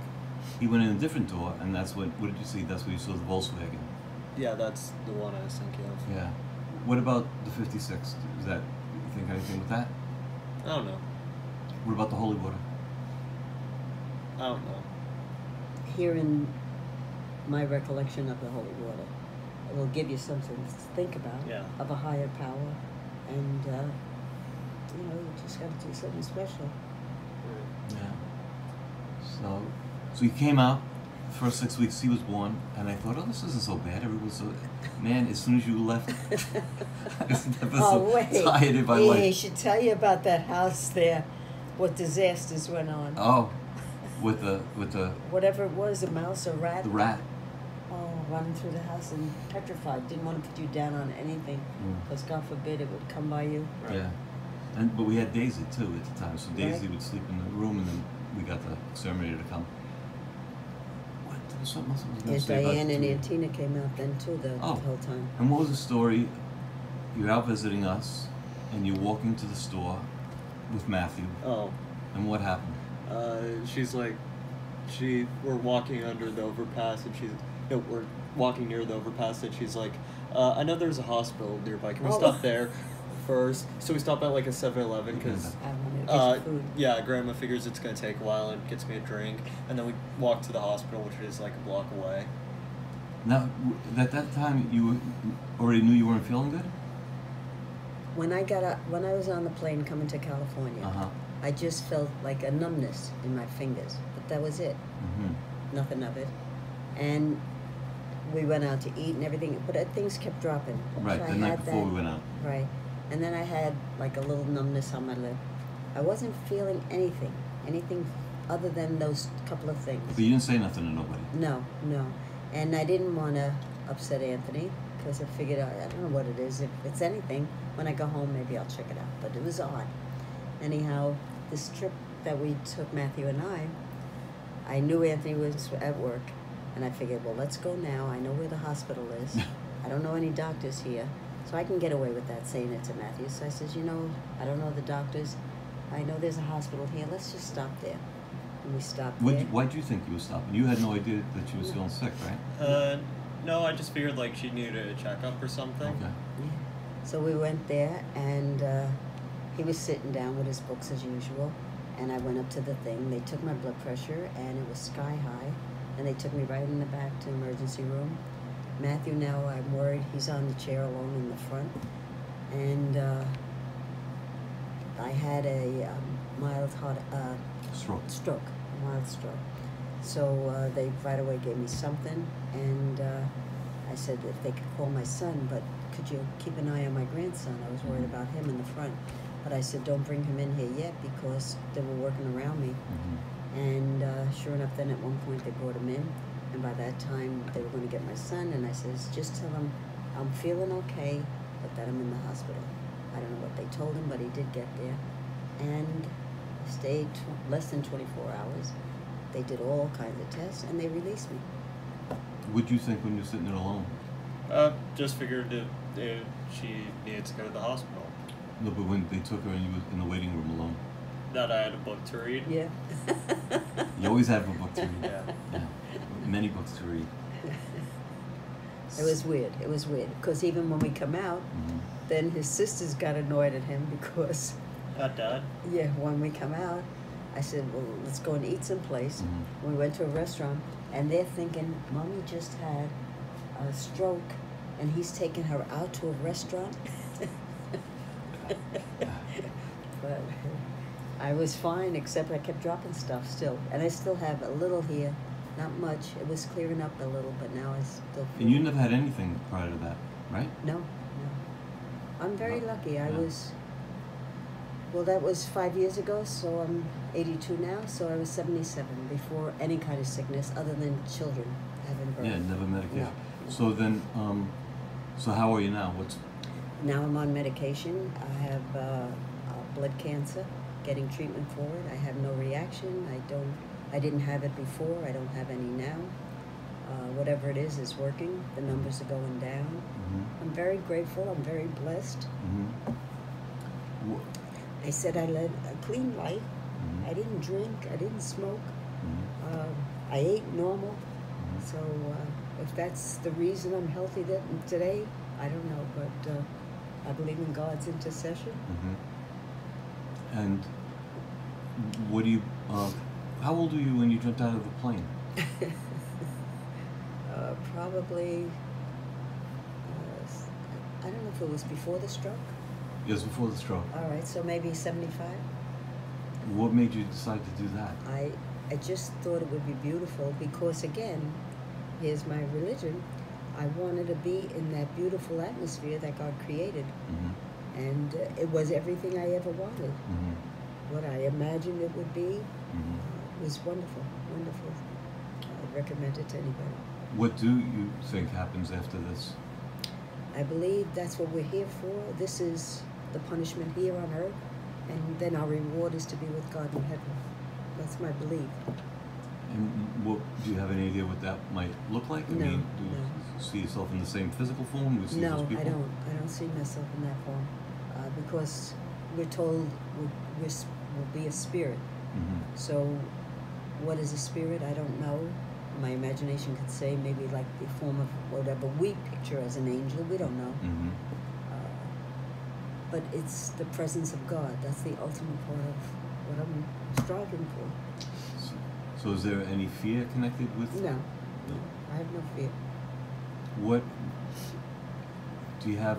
he went in a different door, and that's what did you see? That's where you saw the Volkswagen. Yeah, that's the one I was thinking of. Yeah. What about the 56? Is that, you think anything with that? I don't know. What about the holy water? I don't know. Here in my recollection of the holy water, it will give you something to think about, Yeah. of a higher power, and you just got to do something special. Yeah. So he came out. The first 6 weeks he was born, and I thought, oh, this isn't so bad. Everyone's so, man. As soon as you left, I was never so tired in my He life. should tell you about that house there, what disasters went on. Oh, with the Whatever it was, a mouse, a rat. the rat. Oh, running through the house and petrified. Didn't want to put you down on anything, Mm. because God forbid it would come by you. Right. Yeah. But we had Daisy too at the time, so Daisy Right. would sleep in the room, and then we got the exterminator to come. What? There was something else I was going Yeah, to say about Diane and the- Antina came out then too the Oh. whole time. And what was the story? You're out visiting us, and you're walking to the store with Matthew, Oh, and what happened? she's like, we're walking under the overpass, and we're walking near the overpass, and she's like, I know there's a hospital nearby. Can we Oh. stop there first? So we stop at like a 7-Eleven because. I wanted to get food. Yeah, Grandma figures it's gonna take a while and gets me a drink, and then we walk to the hospital, which is like a block away. Now, at that time, you already knew you weren't feeling good? When I was on the plane coming to California, Uh-huh. I just felt like a numbness in my fingers, but that was it. Mm-hmm. Nothing of it. And we went out to eat and everything, but things kept dropping. Right, So the I night had before that- we went out. Right. And then I had like a little numbness on my lip. I wasn't feeling anything other than those couple of things. But you didn't say nothing to nobody. No. And I didn't want to upset Anthony, because I figured I don't know what it is. If it's anything, when I go home, maybe I'll check it out. But it was odd. Anyhow, this trip that we took, Matthew and I knew Anthony was at work, and I figured, well, let's go now. I know where the hospital is. I don't know any doctors here, so I can get away with that, saying it to Matthew. So I says, you know, I don't know the doctors. I know there's a hospital here. Let's just stop there. And we stopped there. Why do you think you were stopping? You had no idea that she was feeling sick, right? No, I just figured like she needed a checkup or something. Okay. Yeah. So we went there, and he was sitting down with his books as usual. And I went up to the thing. They took my blood pressure, and it was sky high. And they took me right in the back to the emergency room. Matthew, now I'm worried he's on the chair alone in the front. And I had a mild heart Stroke. a mild stroke. So they right away gave me something, and I said if they could call my son, but could you keep an eye on my grandson? I was worried about him in the front. But I said, don't bring him in here yet, because they were working around me. Mm-hmm. And sure enough, then at one point they brought him in, and by that time they were going to get my son, and I says, just tell him I'm feeling okay, but that I'm in the hospital. I don't know what they told him, but he did get there, and stayed less than 24 hours. They did all kinds of tests, and they released me. What do you think when you're sitting there alone? Just figured that she needed to go to the hospital. No, but when they took her and you were in the waiting room alone. That I had a book to read. Yeah. You always have a book to read. Yeah. Yeah. Many books to read. It was weird. It was weird, because even when we come out, Mm-hmm. then his sisters got annoyed at him because, At Dad. yeah, when we come out, I said, well, let's go and eat someplace. Mhm. We went to a restaurant, and they're thinking, Mommy just had a stroke, and he's taking her out to a restaurant. But I was fine, except I kept dropping stuff still. And I still have a little here, not much. It was clearing up a little, but now I still feel... And you never had anything prior to that, right? No. I'm very No. lucky. I Yeah. was... Well, that was 5 years ago, so I'm 82 now, so I was 77 before any kind of sickness other than children having birth. Yeah, never medication. No. So then, so how are you now? Now I'm on medication. I have blood cancer, getting treatment for it. I have no reaction. I didn't have it before. I don't have any now. Whatever it is working. The numbers are going down. Mm-hmm. I'm very grateful. I'm very blessed. Mm-hmm. I said I led a clean life. Mm-hmm. I didn't drink. I didn't smoke. Mm-hmm. I ate normal. Mm-hmm. So if that's the reason I'm healthy today, I don't know. But I believe in God's intercession. Mm-hmm. And what do you? How old were you when you jumped out of the plane? Probably, I don't know if it was before the stroke. It was before the stroke. All right, so maybe 75. What made you decide to do that? I just thought it would be beautiful because, again, here's my religion. I wanted to be in that beautiful atmosphere that God created. Mm-hmm. And it was everything I ever wanted. Mm-hmm. What I imagined it would be Mm-hmm. was wonderful, wonderful. I recommend it to anybody. What do you think happens after this? I believe that's what we're here for. This is the punishment here on earth, and then our reward is to be with God in heaven. That's my belief. And what, do you have any idea what that might look like? No, I mean, do you no. see yourself in the same physical form? Do you see No, those people? I don't. I don't see myself in that form because we're told we'll be a spirit. Mm-hmm. So, what is a spirit? I don't know. My imagination could say maybe like the form of whatever we picture as an angel. We don't know. Mm-hmm. But it's the presence of God. That's the ultimate part of what I'm striving for. So is there any fear connected with? No, No. I have no fear. What do you have?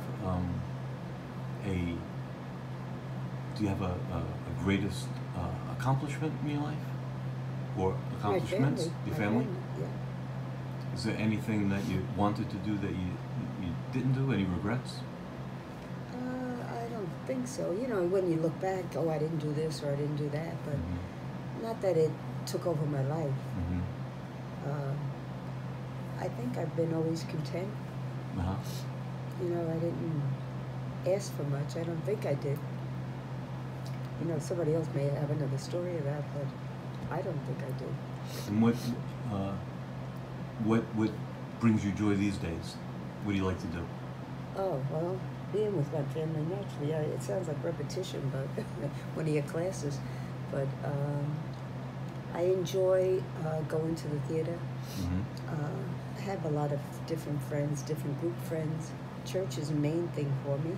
Do you have a greatest accomplishment in your life, or accomplishments? My Your family? Yeah. Is there anything that you wanted to do that you didn't do? Any regrets? I don't think so. You know, when you look back, oh, I didn't do this or I didn't do that, but not that it took over my life. Mm-hmm. I think I've been always content. Uh-huh. You know, I didn't ask for much. I don't think I did. You know, somebody else may have another story of that, but I don't think I did. And what brings you joy these days? What do you like to do? Oh, well, being with my family naturally. It sounds like repetition, but one of your classes. But I enjoy going to the theater. I have a lot of different friends, different group friends. Church is the main thing for me.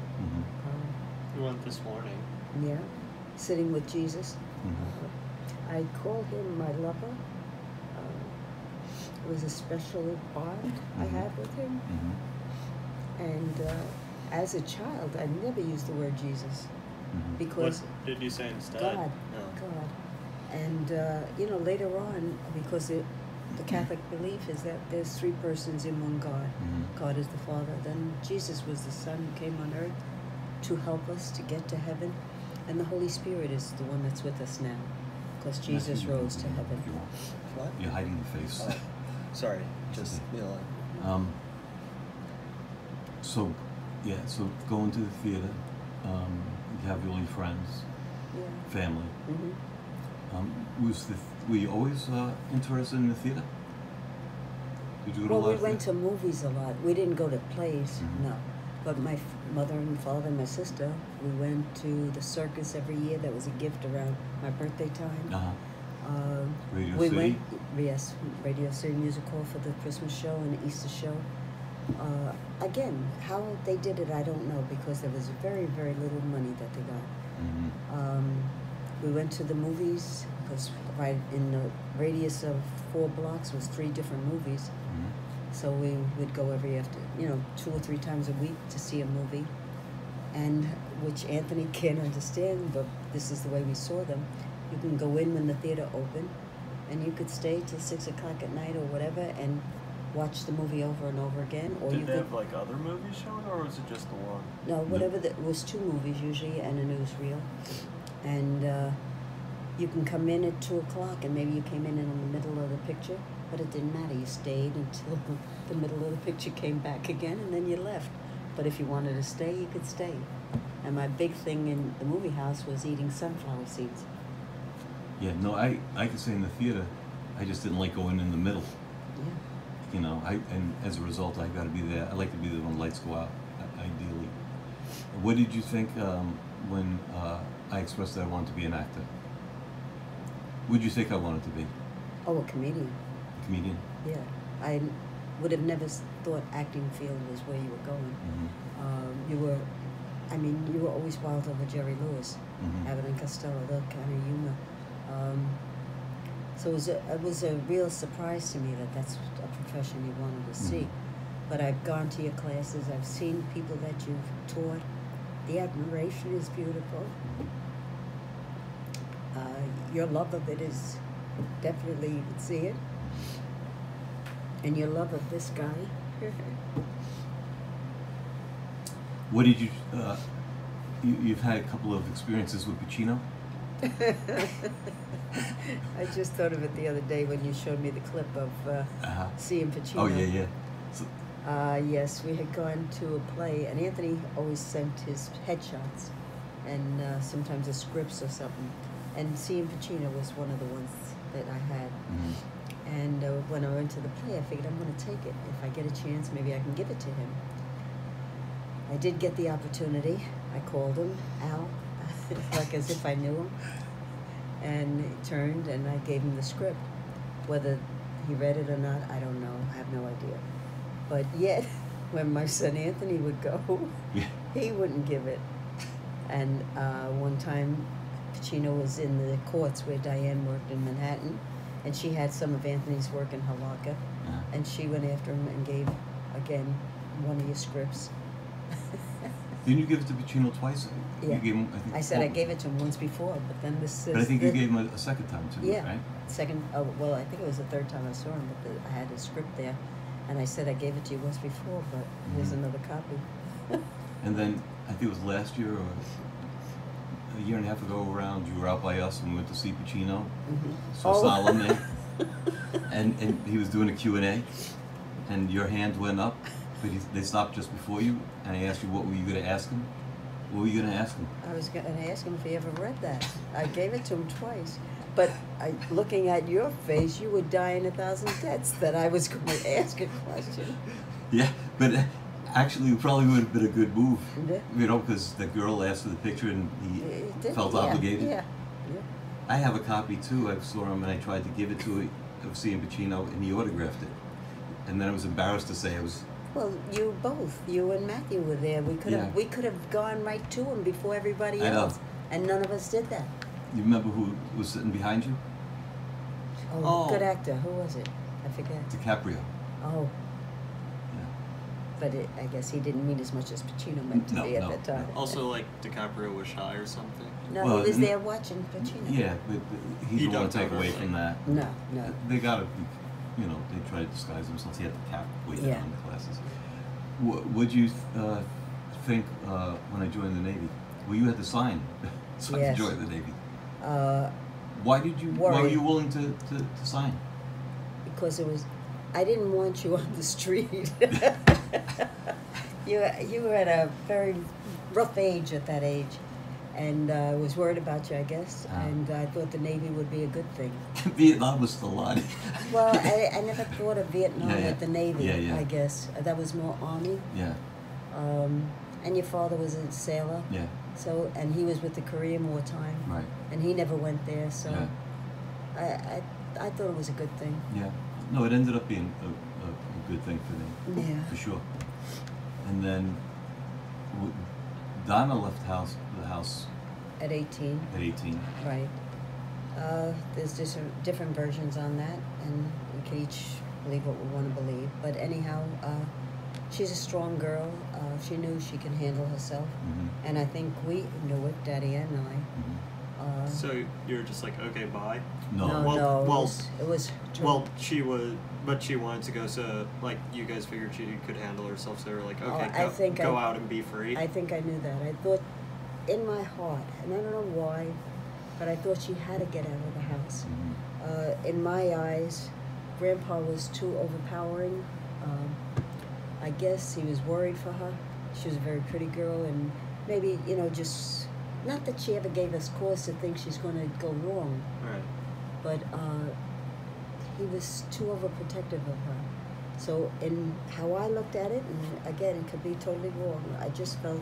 We went this morning. Yeah, sitting with Jesus. Mm-hmm. I call him my lover. It was a special bond I had with him. And as a child, I never used the word Jesus because What did you say instead? God, No. God. And you know, later on, because the Catholic belief is that there's three persons in one God. God is the Father. Then Jesus was the Son who came on earth to help us to get to heaven, and the Holy Spirit is the one that's with us now, because Jesus rose to heaven. What? You're hiding your face. Oh, sorry. Just So, yeah. So going to the theater, you have really friends, family. Were you always interested in the theater? Did you go to a lot Well, we of went theater? to movies a lot. We didn't go to plays, no. But my mother and father and my sister, we went to the circus every year. That was a gift around my birthday time. Radio we City? went, yes, Radio City Music Hall for the Christmas show and the Easter show. Again, how they did it, I don't know, because there was very, very little money that they got. We went to the movies, because right in the radius of 4 blocks was 3 different movies. So we would go every 2 or 3 times a week to see a movie, and which Anthony can't understand, but this is the way we saw them. You can go in when the theater opened, and you could stay till 6 o'clock at night or whatever, and watch the movie over and over again. Or Did you they could, have like other movies showing, or was it just the one? no, whatever. It was 2 movies usually and a newsreel, and you can come in at 2 o'clock, and maybe you came in the middle of the picture, but it didn't matter. You stayed until the middle of the picture came back again, and then you left. But if you wanted to stay, you could stay. And my big thing in the movie house was eating sunflower seeds. Yeah, no, I could say in the theater, I just didn't like going in the middle. Yeah. You know, and as a result, I got to be there. I like to be there when the lights go out, ideally. What did you think when I expressed that I wanted to be an actor? What did you think I wanted to be? Oh, a comedian. A comedian? Yeah. I would have never thought acting field was where you were going. You were always wild over Jerry Lewis, Abbott and Costello, that kind of humor. So it was a real surprise to me that that's a profession you wanted to see. But I've gone to your classes, I've seen people that you've taught. The admiration is beautiful. Your love of it is definitely, you can see it. And your love of this guy. What did you, you've had a couple of experiences with Pacino? I just thought of it the other day when you showed me the clip of seeing Pacino. Oh, yeah. So, yes, we had gone to a play, and Anthony always sent his headshots and sometimes the scripts or something. And seeing Pacino was one of the ones that I had. And when I went to the play, I figured I'm going to take it. If I get a chance, maybe I can give it to him. I did get the opportunity. I called him, Al, like as if I knew him. And he turned, and I gave him the script. Whether he read it or not, I don't know. I have no idea. But yet, when my son Anthony would go, he wouldn't give it. And one time, Pacino was in the courts where Diane worked in Manhattan, and she had some of Anthony's work in her locker, and she went after him and gave, again, one of your scripts. Didn't you give it to Pacino twice? Yeah. You gave him, I think, I said I gave it to him once before, but then this is... But I think you gave him a second time, too, Yeah. right? Second, well, I think it was the third time I saw him, but I had his script there, and I said I gave it to you once before, but here's another copy. And then, I think it was last year or a year and a half ago around, you were out by us and we went to see Pacino, so solemnly, and he was doing a Q&A, and your hand went up, But they stopped just before you, and I asked you what were you going to ask him. What were you going to ask him? I was going to ask him if he ever read that. I gave it to him twice. But looking at your face, you would die in 1,000 deaths that I was going to ask a question. Yeah, but actually, it probably would have been a good move. Yeah. You know, because the girl asked for the picture and he Did- felt yeah, obligated. Yeah. Yeah. I have a copy too. I saw him and I tried to give it to him of seeing Pacino, and he autographed it. And then I was embarrassed to say I was. Well, you both, you and Matthew were there. We could have, Yeah. we could have gone right to him before everybody I know. else, and none of us did that. You remember who was sitting behind you? Oh, Oh. good actor. Who was it? I forget. DiCaprio. Oh, Yeah. but I guess he didn't mean as much as Pacino meant to No, be at no, that time. Also, like DiCaprio was shy or something. No, Well, he was n- there watching Pacino. Yeah, but he You didn't want to don't take away cover from it. that. No, no. They gotta be, you know, they try to disguise themselves. He had the cap way down Yeah. in the glasses. What'd you think when I joined the Navy? Well, you had to sign, so Yes. I joined the Navy. Uh, Why did you? Why were Worried. you willing to sign? because it was, I didn't want you on the street. you were at a very rough age at that age, and I was worried about you, I guess, Ah. and I thought the Navy would be a good thing. Vietnam was still on. Well, I never thought of Vietnam Yeah, yeah. with the Navy, Yeah, yeah. I guess. That was more Army. Yeah, And your father was a sailor, yeah, so, and he was with the Korean War time, right. and he never went there, so Yeah, I thought it was a good thing. yeah. No, it ended up being a good thing for me, Yeah. for sure. And then Donna left the house At 18. at 18. Right. There's different versions on that, and we can each believe what we want to believe. But anyhow, she's a strong girl. She knew she can handle herself, Mm-hmm. and I think we knew it, Daddy and I. Mm-hmm. So you were just like, okay, bye. No. No, Well- no, well- it was true. Well, she was, but she wanted to go. So like, you guys figured she could handle herself. So they were like, Oh, okay, I think go I- out and be free. I think I knew that. I thought, in my heart, and I don't know why, but I thought she had to get out of the house. Mm-hmm. In my eyes, Grandpa was too overpowering. I guess he was worried for her. She was a very pretty girl, and maybe, just, not that she ever gave us cause to think she's going to go wrong, Right. but he was too overprotective of her. So in how I looked at it, and again, it could be totally wrong, I just felt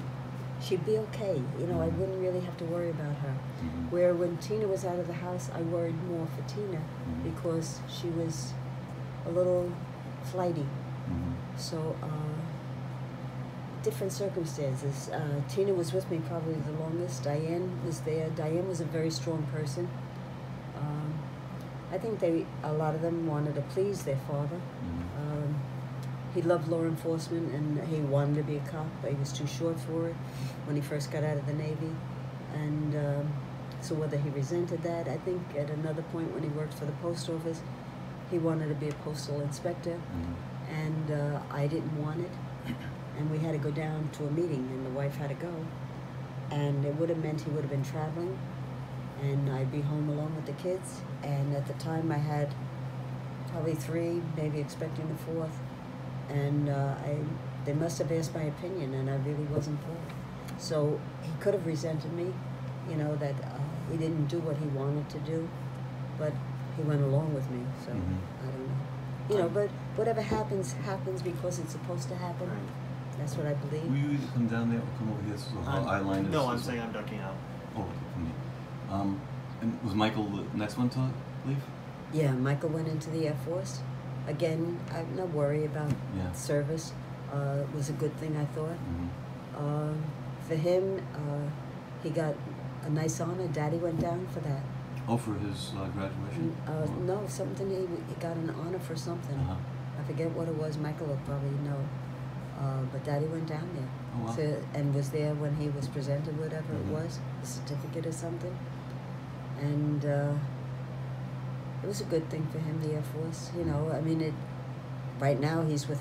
she'd be okay. I wouldn't really have to worry about her. Mhm. Where when Tina was out of the house, I worried more for Tina Mhm. because she was a little flighty. Mm-hmm. So, different circumstances. Tina was with me probably the longest. Diane was there. Diane was a very strong person. I think a lot of them wanted to please their father. Mm-hmm. He loved law enforcement and he wanted to be a cop, but he was too short for it when he first got out of the Navy. And so whether he resented that, I think at another point when he worked for the post office, he wanted to be a postal inspector, Mm-hmm. and I didn't want it. And we had to go down to a meeting, and the wife had to go. And it would have meant he would have been traveling, and I'd be home alone with the kids. And at the time, I had probably 3, maybe expecting the 4th. And they must have asked my opinion, and I really wasn't for it. So he could have resented me, that he didn't do what he wanted to do, but he went along with me. So Mhm. I don't know. But whatever happens, happens because it's supposed to happen. Right. That's what I Will believe. you either come down there or come over here so the I'm- eyeline is... no, I'm saying I'm ducking out. Oh, okay, come here. And was Michael the next one to leave? Yeah, Michael went into the Air Force. Again, I have no worry about Yeah. service. It was a good thing, I thought. Mm-hmm. For him, he got a nice honor. Daddy went down for that. Oh, for his graduation? Or- No, something, he got an honor for something. Uh-huh. I forget what it was. Michael will probably know. But Daddy went down there. Oh, wow. And was there when he was presented whatever Mhm. it was, a certificate or something. And it was a good thing for him, the Air Force. I mean, right now he's with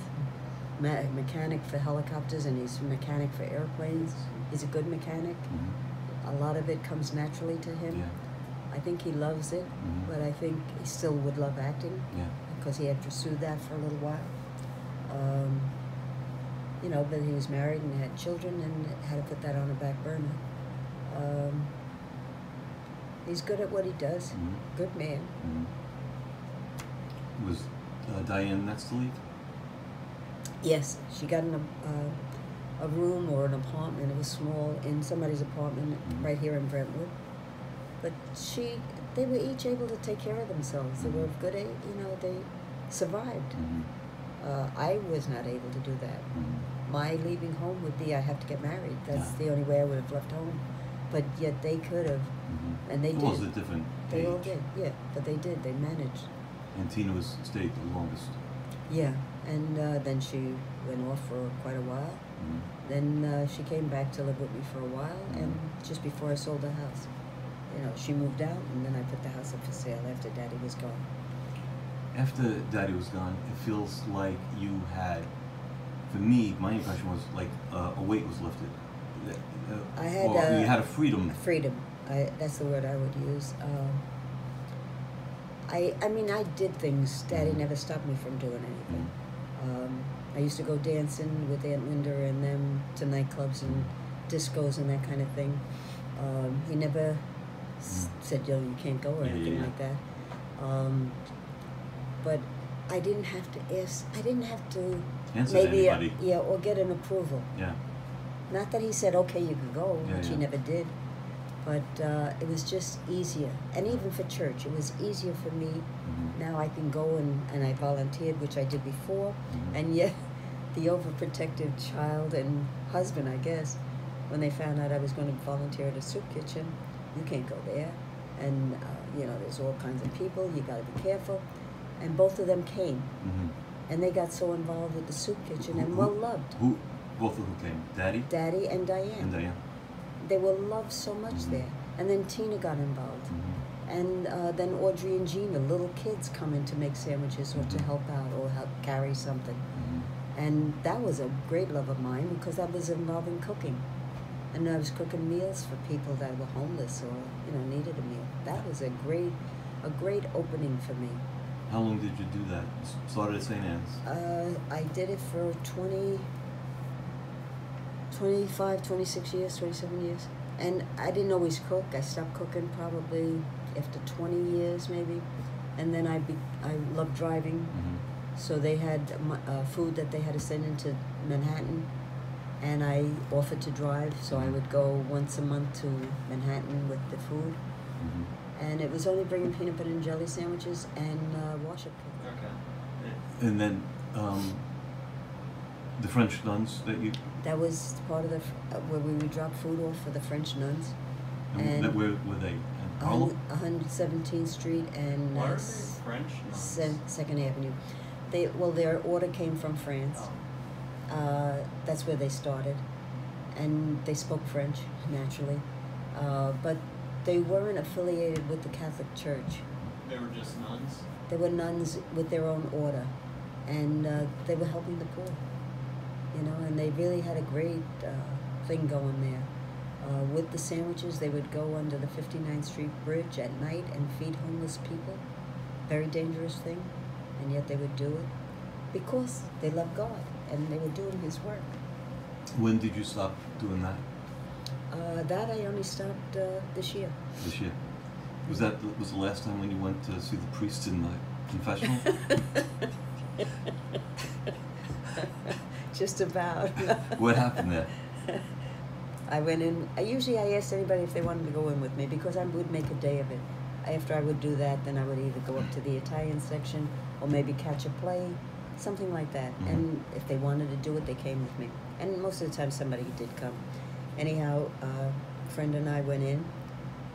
mechanic for helicopters and he's a mechanic for airplanes. He's a good mechanic. Mhm. A lot of it comes naturally to him. Yeah. I think he loves it, Mhm. but I think he still would love acting Yeah. because he had pursued that for a little while. you know, but he was married and had children and had to put that on a back burner. He's good at what he does. Mhm. Good man. Was Diane next to leave? Yes, she got in a room or an apartment. It was small in somebody's apartment right here in Brentwood. But they were each able to take care of themselves. They were of good age, you know, they survived. I was not able to do that. My leaving home would be I have to get married. That's the only way I would have left home. But yet they could have, and they did. It was a different They age. all did, yeah. But they did. They managed. And Tina stayed the longest. Yeah, and then she went off for quite a while. Then she came back to live with me for a while, and just before I sold the house, you know, she moved out, and then I put the house up for sale after Daddy was gone. After Daddy was gone, it feels like you had, for me, my impression was like a weight was lifted. I had or you had a freedom. Freedom. That's the word I would use. I mean, I did things. Daddy never stopped me from doing anything. I used to go dancing with Aunt Linda and them to nightclubs and discos and that kind of thing. He never said, yo, you can't go or anything like that. But I didn't have to ask. I didn't have to Answer maybe to anybody. or get an approval. Yeah. Not that he said, okay, you can go, which he yeah. never did. But it was just easier. And even for church, it was easier for me. Now I can go and I volunteered, which I did before. And yet the overprotective child and husband, I guess, when they found out I was going to volunteer at a soup kitchen, you can't go there. And, you know, there's all kinds of people. You got to be careful. And both of them came. And they got so involved with the soup kitchen and well loved. Both of them came? Daddy? Daddy and Diane. And Diane. They were loved so much there. And then Tina got involved. And then Audrey and Gina, little kids come in to make sandwiches or to help out or help carry something. And that was a great love of mine because that was involving cooking. And I was cooking meals for people that were homeless or, you know, needed a meal. That was a great opening for me. How long did you do that? Started at St. Anne's? I did it for 25, 26 years, 27 years. And I didn't always cook. I stopped cooking probably after 20 years maybe. And then I loved driving. So they had food that they had to send into Manhattan. And I offered to drive. So I would go once a month to Manhattan with the food. And it was only bringing peanut butter and jelly sandwiches and wash-up cake. Okay. And then the French nuns that you... That was part of the where we would drop food off for the French nuns. And where were they? In Harlem? 117th Street and Why are they French nuns? 2nd Avenue. Their order came from France. That's where they started. And they spoke French, naturally. But they weren't affiliated with the Catholic Church. They were just nuns? They were nuns with their own order. And they were helping the poor. You know, and they really had a great thing going there. With the sandwiches, they would go under the 59th Street Bridge at night and feed homeless people. Very dangerous thing, and yet they would do it because they loved God and they were doing His work. When did you stop doing that? That I only stopped this year. This year. Was the last time when you went to see the priest in the confessional? Just about. What happened there? I went in. Usually I asked anybody if they wanted to go in with me because I would make a day of it. After I would do that, then I would either go up to the Italian section or maybe catch a play, something like that. And if they wanted to do it, they came with me. And most of the time somebody did come. Anyhow, a friend and I went in,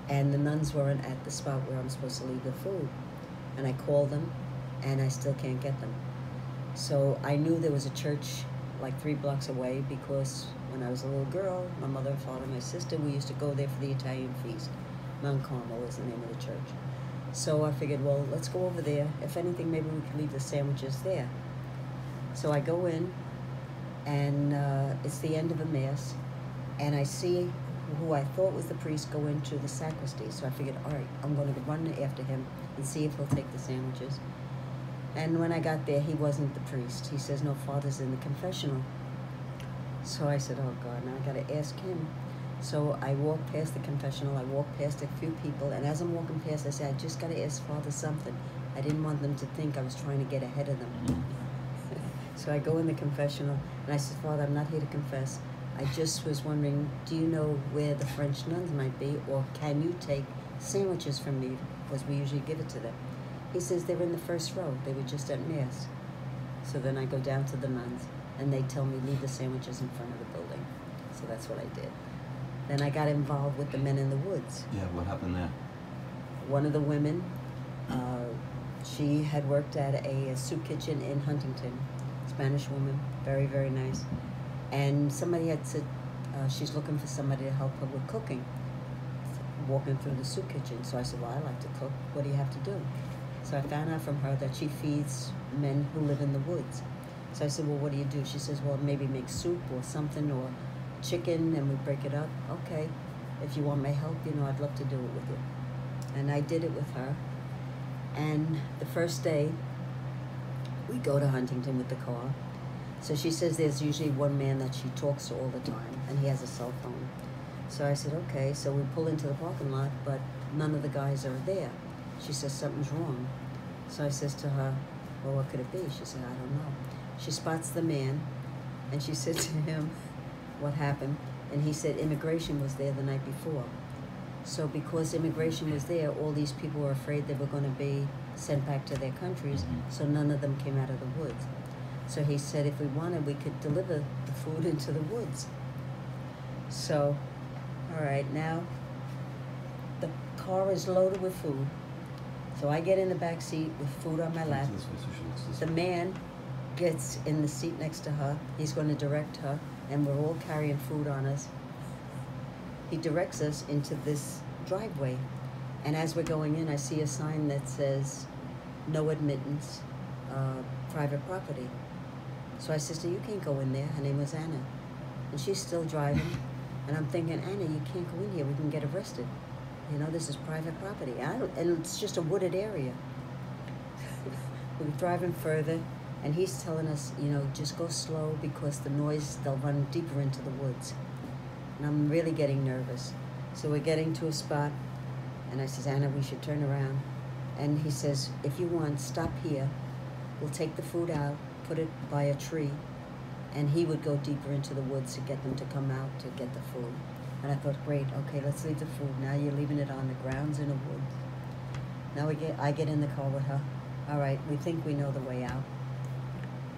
and the nuns weren't at the spot where I'm supposed to leave the food. And I called them, and I still can't get them. So I knew there was a church like 3 blocks away because when I was a little girl, my mother, father, and my sister, we used to go there for the Italian feast. Mount Carmel was the name of the church. So I figured, well, let's go over there. If anything, maybe we could leave the sandwiches there. So I go in, and it's the end of a mass, and I see who I thought was the priest go into the sacristy. So I figured, all right, I'm going to run after him and see if he'll take the sandwiches. And when I got there, he wasn't the priest. He says, no, Father's in the confessional. So I said, oh God, now I gotta ask him. So I walked past the confessional, I walked past a few people, and as I'm walking past, I said, I just gotta ask Father something. I didn't want them to think I was trying to get ahead of them. So I go in the confessional, and I said, Father, I'm not here to confess. I just was wondering, do you know where the French nuns might be, or can you take sandwiches from me, because we usually give it to them. He says, they're in the first row. They were just at Mass. So then I go down to the nuns, and they tell me, leave the sandwiches in front of the building. So that's what I did. Then I got involved with the Men in the Woods. Yeah, what happened there? One of the women, she had worked at a soup kitchen in Huntington, Spanish woman, very, very nice. And somebody had said she's looking for somebody to help her with cooking, walking through the soup kitchen. So I said, well, I like to cook. What do you have to do? So I found out from her that she feeds men who live in the woods. So I said, well, what do you do? She says, well, maybe make soup or something, or chicken, and we break it up. Okay, if you want my help, you know, I'd love to do it with you. And I did it with her. And the first day, we go to Huntington with the car. So she says there's usually one man that she talks to all the time, and he has a cell phone. So I said, okay. So we pull into the parking lot, but none of the guys are there. She says, something's wrong. So I says to her, well, what could it be? She said, I don't know. She spots the man, and she said to him, what happened? And he said immigration was there the night before. So because immigration was there, all these people were afraid they were going to be sent back to their countries, so none of them came out of the woods. So he said if we wanted, we could deliver the food into the woods. So, all right, now the car is loaded with food. So I get in the back seat with food on my lap. The man gets in the seat next to her. He's going to direct her, and we're all carrying food on us. He directs us into this driveway. And as we're going in, I see a sign that says, no admittance, private property. So I said, you can't go in there. Her name was Anna. And she's still driving. And I'm thinking, Anna, you can't go in here. We can get arrested. You know, this is private property. And it's just a wooded area. We're driving further, and he's telling us, you know, just go slow because the noise, they'll run deeper into the woods. And I'm really getting nervous. So we're getting to a spot, and I says, Anna, we should turn around. And he says, if you want, stop here. We'll take the food out, put it by a tree, and he would go deeper into the woods to get them to come out to get the food. And I thought, great, okay, let's leave the food. Now you're leaving it on the grounds in the woods. Now I get in the car with her. All right, we think we know the way out.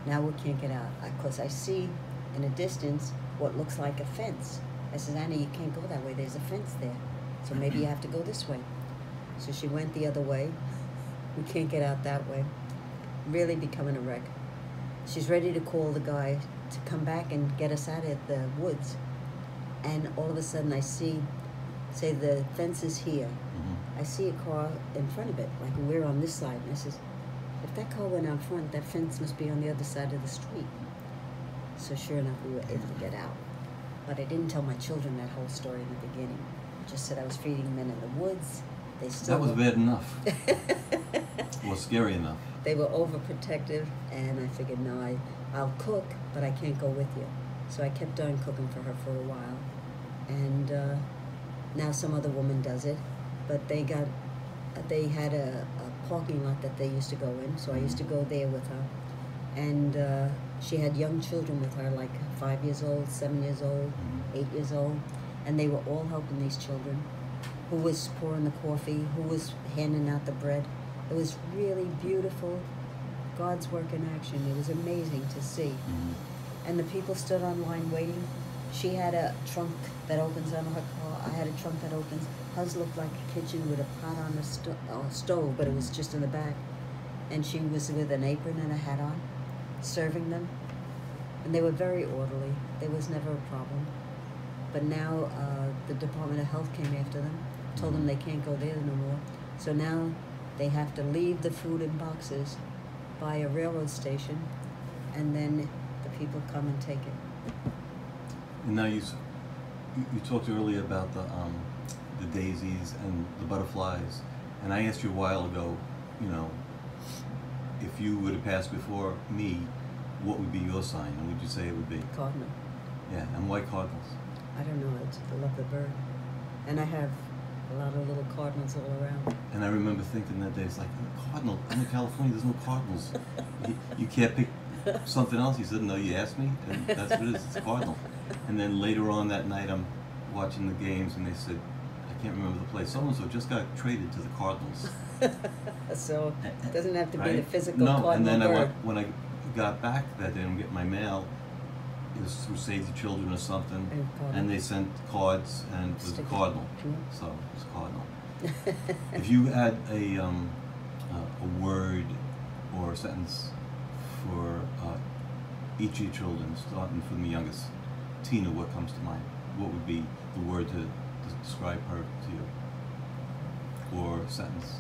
Now we can't get out. Because I see in the distance what looks like a fence. I said, Anna, you can't go that way. There's a fence there. So maybe you have to go this way. So she went the other way. We can't get out that way. Really becoming a wreck. She's ready to call the guy to come back and get us out of the woods. And all of a sudden I see, say the fence is here. I see a car in front of it, like we're on this side. And I says, if that car went out front, that fence must be on the other side of the street. So sure enough, we were able to get out. But I didn't tell my children that whole story in the beginning. I just said I was feeding men in the woods. They still That was bad enough. Or scary enough. They were overprotective, and I figured, no, I'll cook, but I can't go with you. So I kept on cooking for her for a while. And now some other woman does it. But they had a parking lot that they used to go in, so I used to go there with her. And she had young children with her, like 5 years old, 7 years old, 8 years old. And they were all helping these children. Who was pouring the coffee, who was handing out the bread. It was really beautiful, God's work in action. It was amazing to see. And the people stood on line waiting. She had a trunk that opens on her car. I had a trunk that opens. Hers looked like a kitchen with a pot on a stove, but it was just in the back. And she was with an apron and a hat on, serving them. And they were very orderly. There was never a problem. But now the Department of Health came after them, told them they can't go there no more. So now they have to leave the food in boxes by a railroad station, and then the people come and take it. And now you talked earlier about the daisies and the butterflies, and I asked you a while ago, you know, if you would have passed before me, what would be your sign? And would you say it would be? Cardinal. Yeah, and white cardinals. I don't know. I love the bird, and I have a lot of little cardinals all around. And I remember thinking that day, it's like, cardinal, I'm in California, there's no cardinals. You can't pick something else. He said, no, you asked me, and that's what it is, it's a cardinal. And then later on that night, I'm watching the games, and they said, I can't remember the play, so-and-so just got traded to the Cardinals. So it doesn't have to be Right? the physical No, cardinal and then bird. when I got back that day and get my mail, it was through Save the Children or something, and they sent cards, and it was a Stickers. cardinal. Mhm. So it was a cardinal. If you had a word or a sentence for each of your children, starting from the youngest, Tina, what comes to mind? What would be the word to describe her to you? Or a sentence?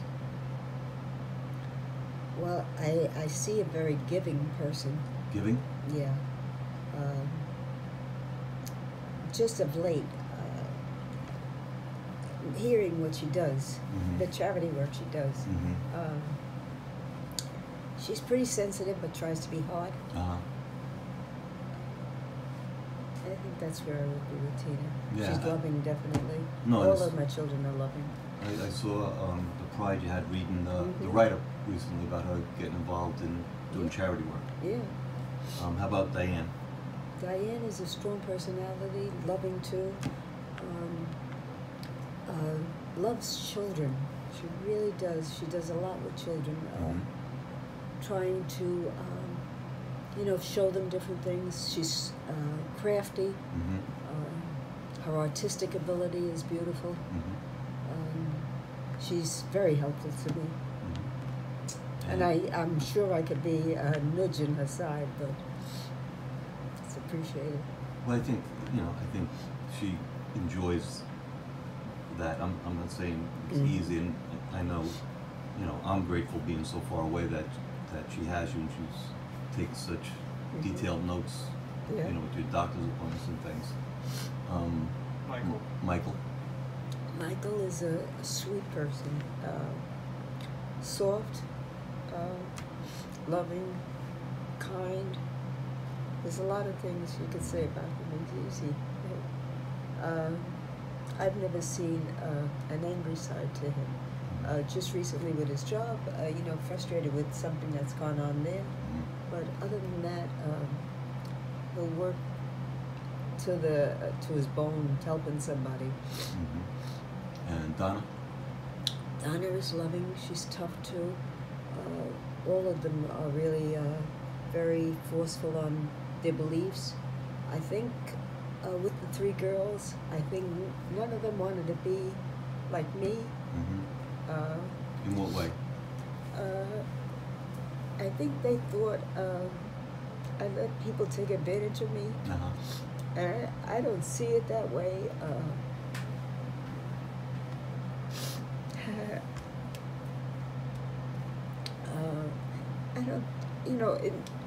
Well, I see a very giving person. Giving? Yeah. Just of late, hearing what she does, Mhm. the charity work she does. Mm-hmm. She's pretty sensitive, but tries to be hard. Uh-huh. I think that's where I would be with Tina. Yeah, She's loving, definitely. No, All it's- of my children are loving. I saw the pride you had reading the Mhm. write-up recently about her getting involved in doing Yeah. charity work. Yeah. How about Diane? Diane is a strong personality, loving too. Loves children. She really does. She does a lot with children. Mhm. Trying to, show them different things. She's crafty. Mm-hmm. Her artistic ability is beautiful. Mm-hmm. She's very helpful to me. Mm-hmm. And I'm sure I could be nudging her side, but it's appreciated. Well, I think she enjoys that. I'm not saying it's Mhm. easy, and I know, I'm grateful being so far away that she has you and she's taking such Mhm. detailed notes, Yeah. with your doctor's appointments and things. Michael. Michael. Michael is a sweet person, soft, loving, kind. There's a lot of things you could say about him. He's easy. I've never seen an angry side to him. Just recently with his job, frustrated with something that's gone on there. Mhm. But other than that, he'll work to his bone, helping somebody. Mm-hmm. And Donna. Donna is loving. She's tough too. All of them are really very forceful on their beliefs. I think with the three girls, I think none of them wanted to be like me. Mm-hmm. In what way? I think they thought I let people take advantage of me. Uh-huh. And I don't see it that way.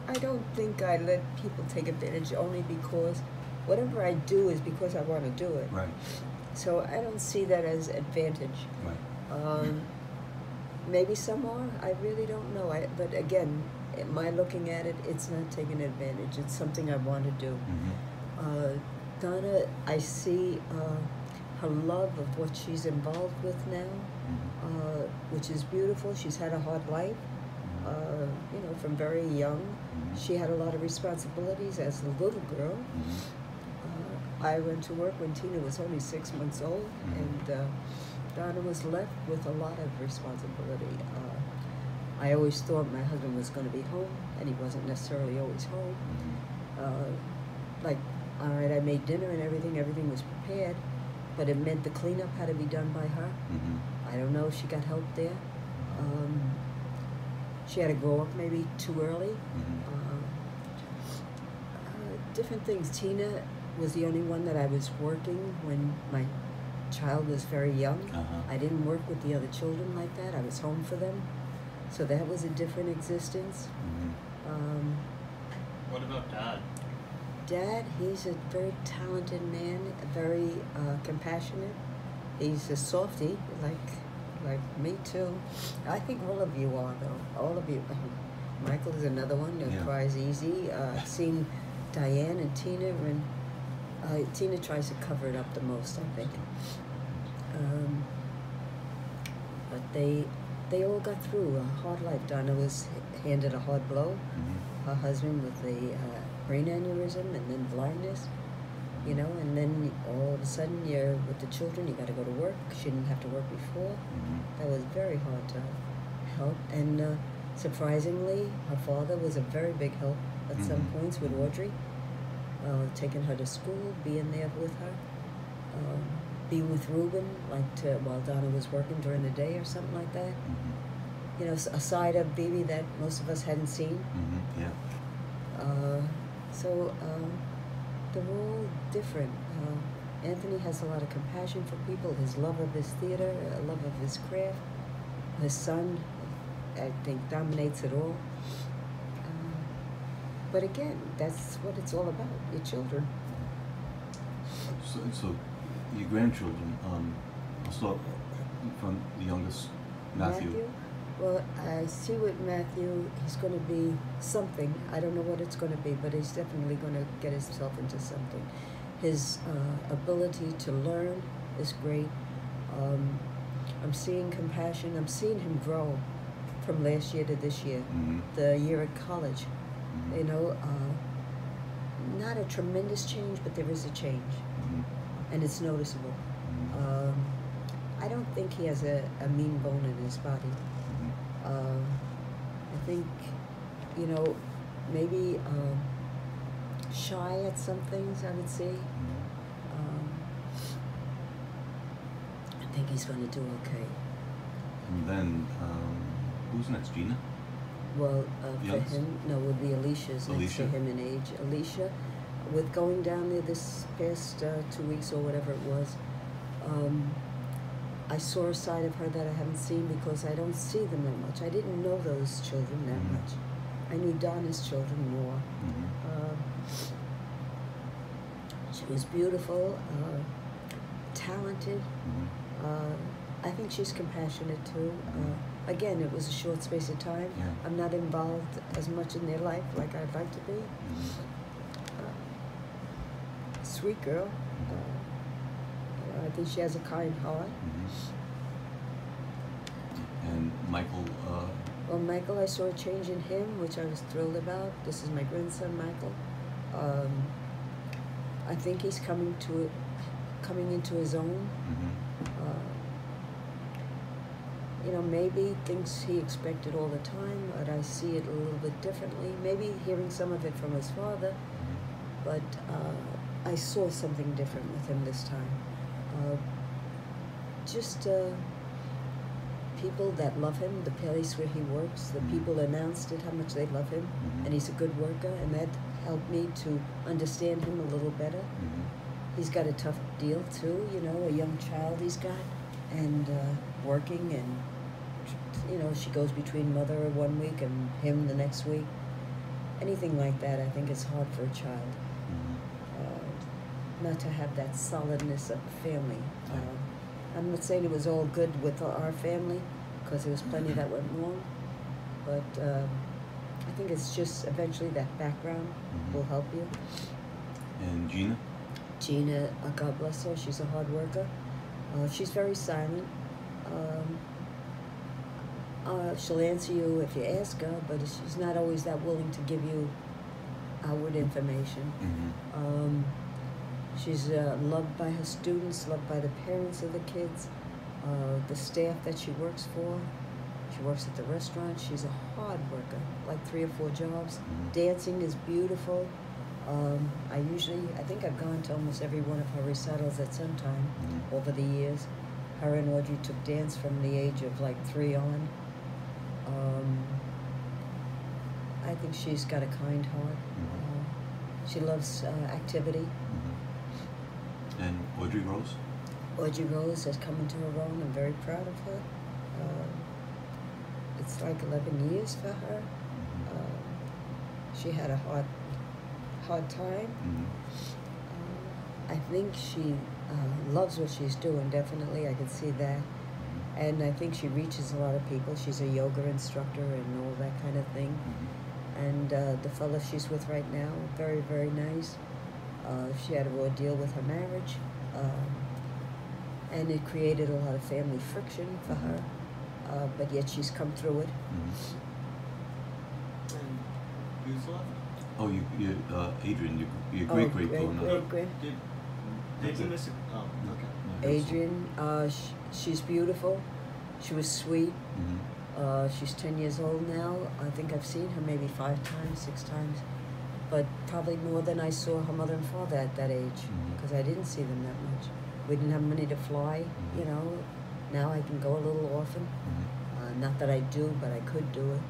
I don't think I let people take advantage only because whatever I do is because I want to do it. Right. So I don't see that as advantage. Right. Maybe some are. I really don't know. But again, my looking at it, it's not taking advantage. It's something I want to do. Mm-hmm. Donna, I see her love of what she's involved with now, Mm-hmm. which is beautiful. She's had a hard life, from very young. Mhm. She had a lot of responsibilities as a little girl. Mm-hmm. I went to work when Tina was only 6 months old, Mhm. and Donna was left with a lot of responsibility. I always thought my husband was going to be home, and he wasn't necessarily always home. Mm-hmm. All right, I made dinner and everything was prepared, but it meant the cleanup had to be done by her. Mm-hmm. I don't know if she got help there. She had to grow up maybe too early. Mm-hmm. Different things. Tina was the only one that I was working when my child was very young. Uh-huh. I didn't work with the other children like that. I was home for them. So that was a different existence. Mm-hmm. What about Dad? Dad, he's a very talented man, very compassionate. He's a softie, like me too. I think all of you are, though. All of you. Michael is another one who Yeah. cries easy. I've seen Diane and Tina, and Tina tries to cover it up the most, I think. But they all got through a hard life. Donna was handed a hard blow. Her husband with a brain aneurysm and then blindness, you know, and then all of a sudden you're with the children, you got to go to work. She didn't have to work before. That was very hard to help. And surprisingly, her father was a very big help at some points with Audrey, taking her to school, being there with her, being with Ruben, like while Donna was working during the day or something like that. You know, a side of Bibi that most of us hadn't seen. Yeah. So they're all different. Anthony has a lot of compassion for people, his love of his theater, a love of his craft. His son, I think, dominates it all. But again, that's what it's all about, your children. So your grandchildren, I'll start from the youngest, Matthew. Well, I see with Matthew, he's going to be something. I don't know what it's going to be, but he's definitely going to get himself into something. His ability to learn is great. I'm seeing compassion. I'm seeing him grow from last year to this year, the year at college. You know, not a tremendous change, but there is a change, and it's noticeable. I don't think he has a mean bone in his body. I think, you know, maybe shy at some things, I would say. I think he's going to do okay. And then, who's next, Gina? Well, for him, no, it would be Alicia's next to him in age. Alicia, with going down there this past 2 weeks or whatever it was, I saw a side of her that I haven't seen because I don't see them that much. I didn't know those children that much. I knew Donna's children more. She was beautiful, talented. I think she's compassionate too. Again, it was a short space of time. I'm not involved as much in their life like I'd like to be. Sweet girl. I think she has a kind heart. And Michael? Well, Michael, I saw a change in him, which I was thrilled about. This is my grandson, Michael. I think he's coming into his own. You know, maybe things he expected all the time, but I see it a little bit differently. Maybe hearing some of it from his father, but I saw something different with him this time. Just people that love him, the place where he works, the people announced it, how much they love him, and he's a good worker, and that helped me to understand him a little better. He's got a tough deal too, you know, a young child he's got, and working, and you know, she goes between mother 1 week and him the next week. Anything like that, I think is hard for a child. Not to have that solidness of family. I'm not saying it was all good with our family, because there was plenty that went wrong, but I think it's just eventually that background will help you. And Gina? Gina, God bless her, she's a hard worker. She's very silent. She'll answer you if you ask her, but she's not always that willing to give you outward information. She's loved by her students, loved by the parents of the kids, the staff that she works for. She works at the restaurant. She's a hard worker, like 3 or 4 jobs. Dancing is beautiful. I think I've gone to almost every one of her recitals at some time over the years. Her and Audrey took dance from the age of like 3 on. I think she's got a kind heart. She loves activity. And Audrey Rose? Audrey Rose has come into her own. I'm very proud of her. It's like 11 years for her. She had a hard time. I think she loves what she's doing, definitely. I can see that. And I think she reaches a lot of people. She's a yoga instructor and all that kind of thing. And the fellow she's with right now, very, very nice. She had a raw deal with her marriage, and it created a lot of family friction for her. But yet she's come through it. And who's left? Oh, Adrian, your Oh, great great, grandmother. great. Did you miss it? Oh, okay. Adrian, she's beautiful. She was sweet. She's 10 years old now. I think I've seen her maybe 5 times, 6 times, but probably more than I saw her mother and father at that age, because I didn't see them that much. We didn't have money to fly, you know. Now I can go a little often. Not that I do, but I could do it.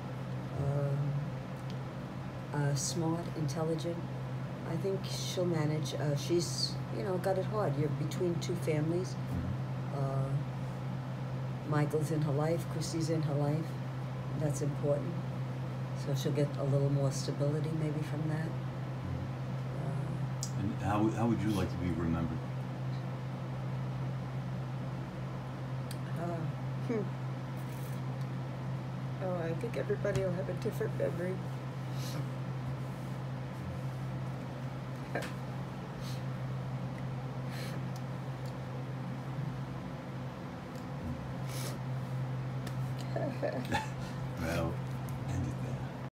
Smart, intelligent. I think she'll manage. She's, you know, got it hard. You're between 2 families. Michael's in her life, Christy's in her life. That's important. So she'll get a little more stability maybe from that. And how would you like to be remembered? Oh, I think everybody will have a different memory. Well,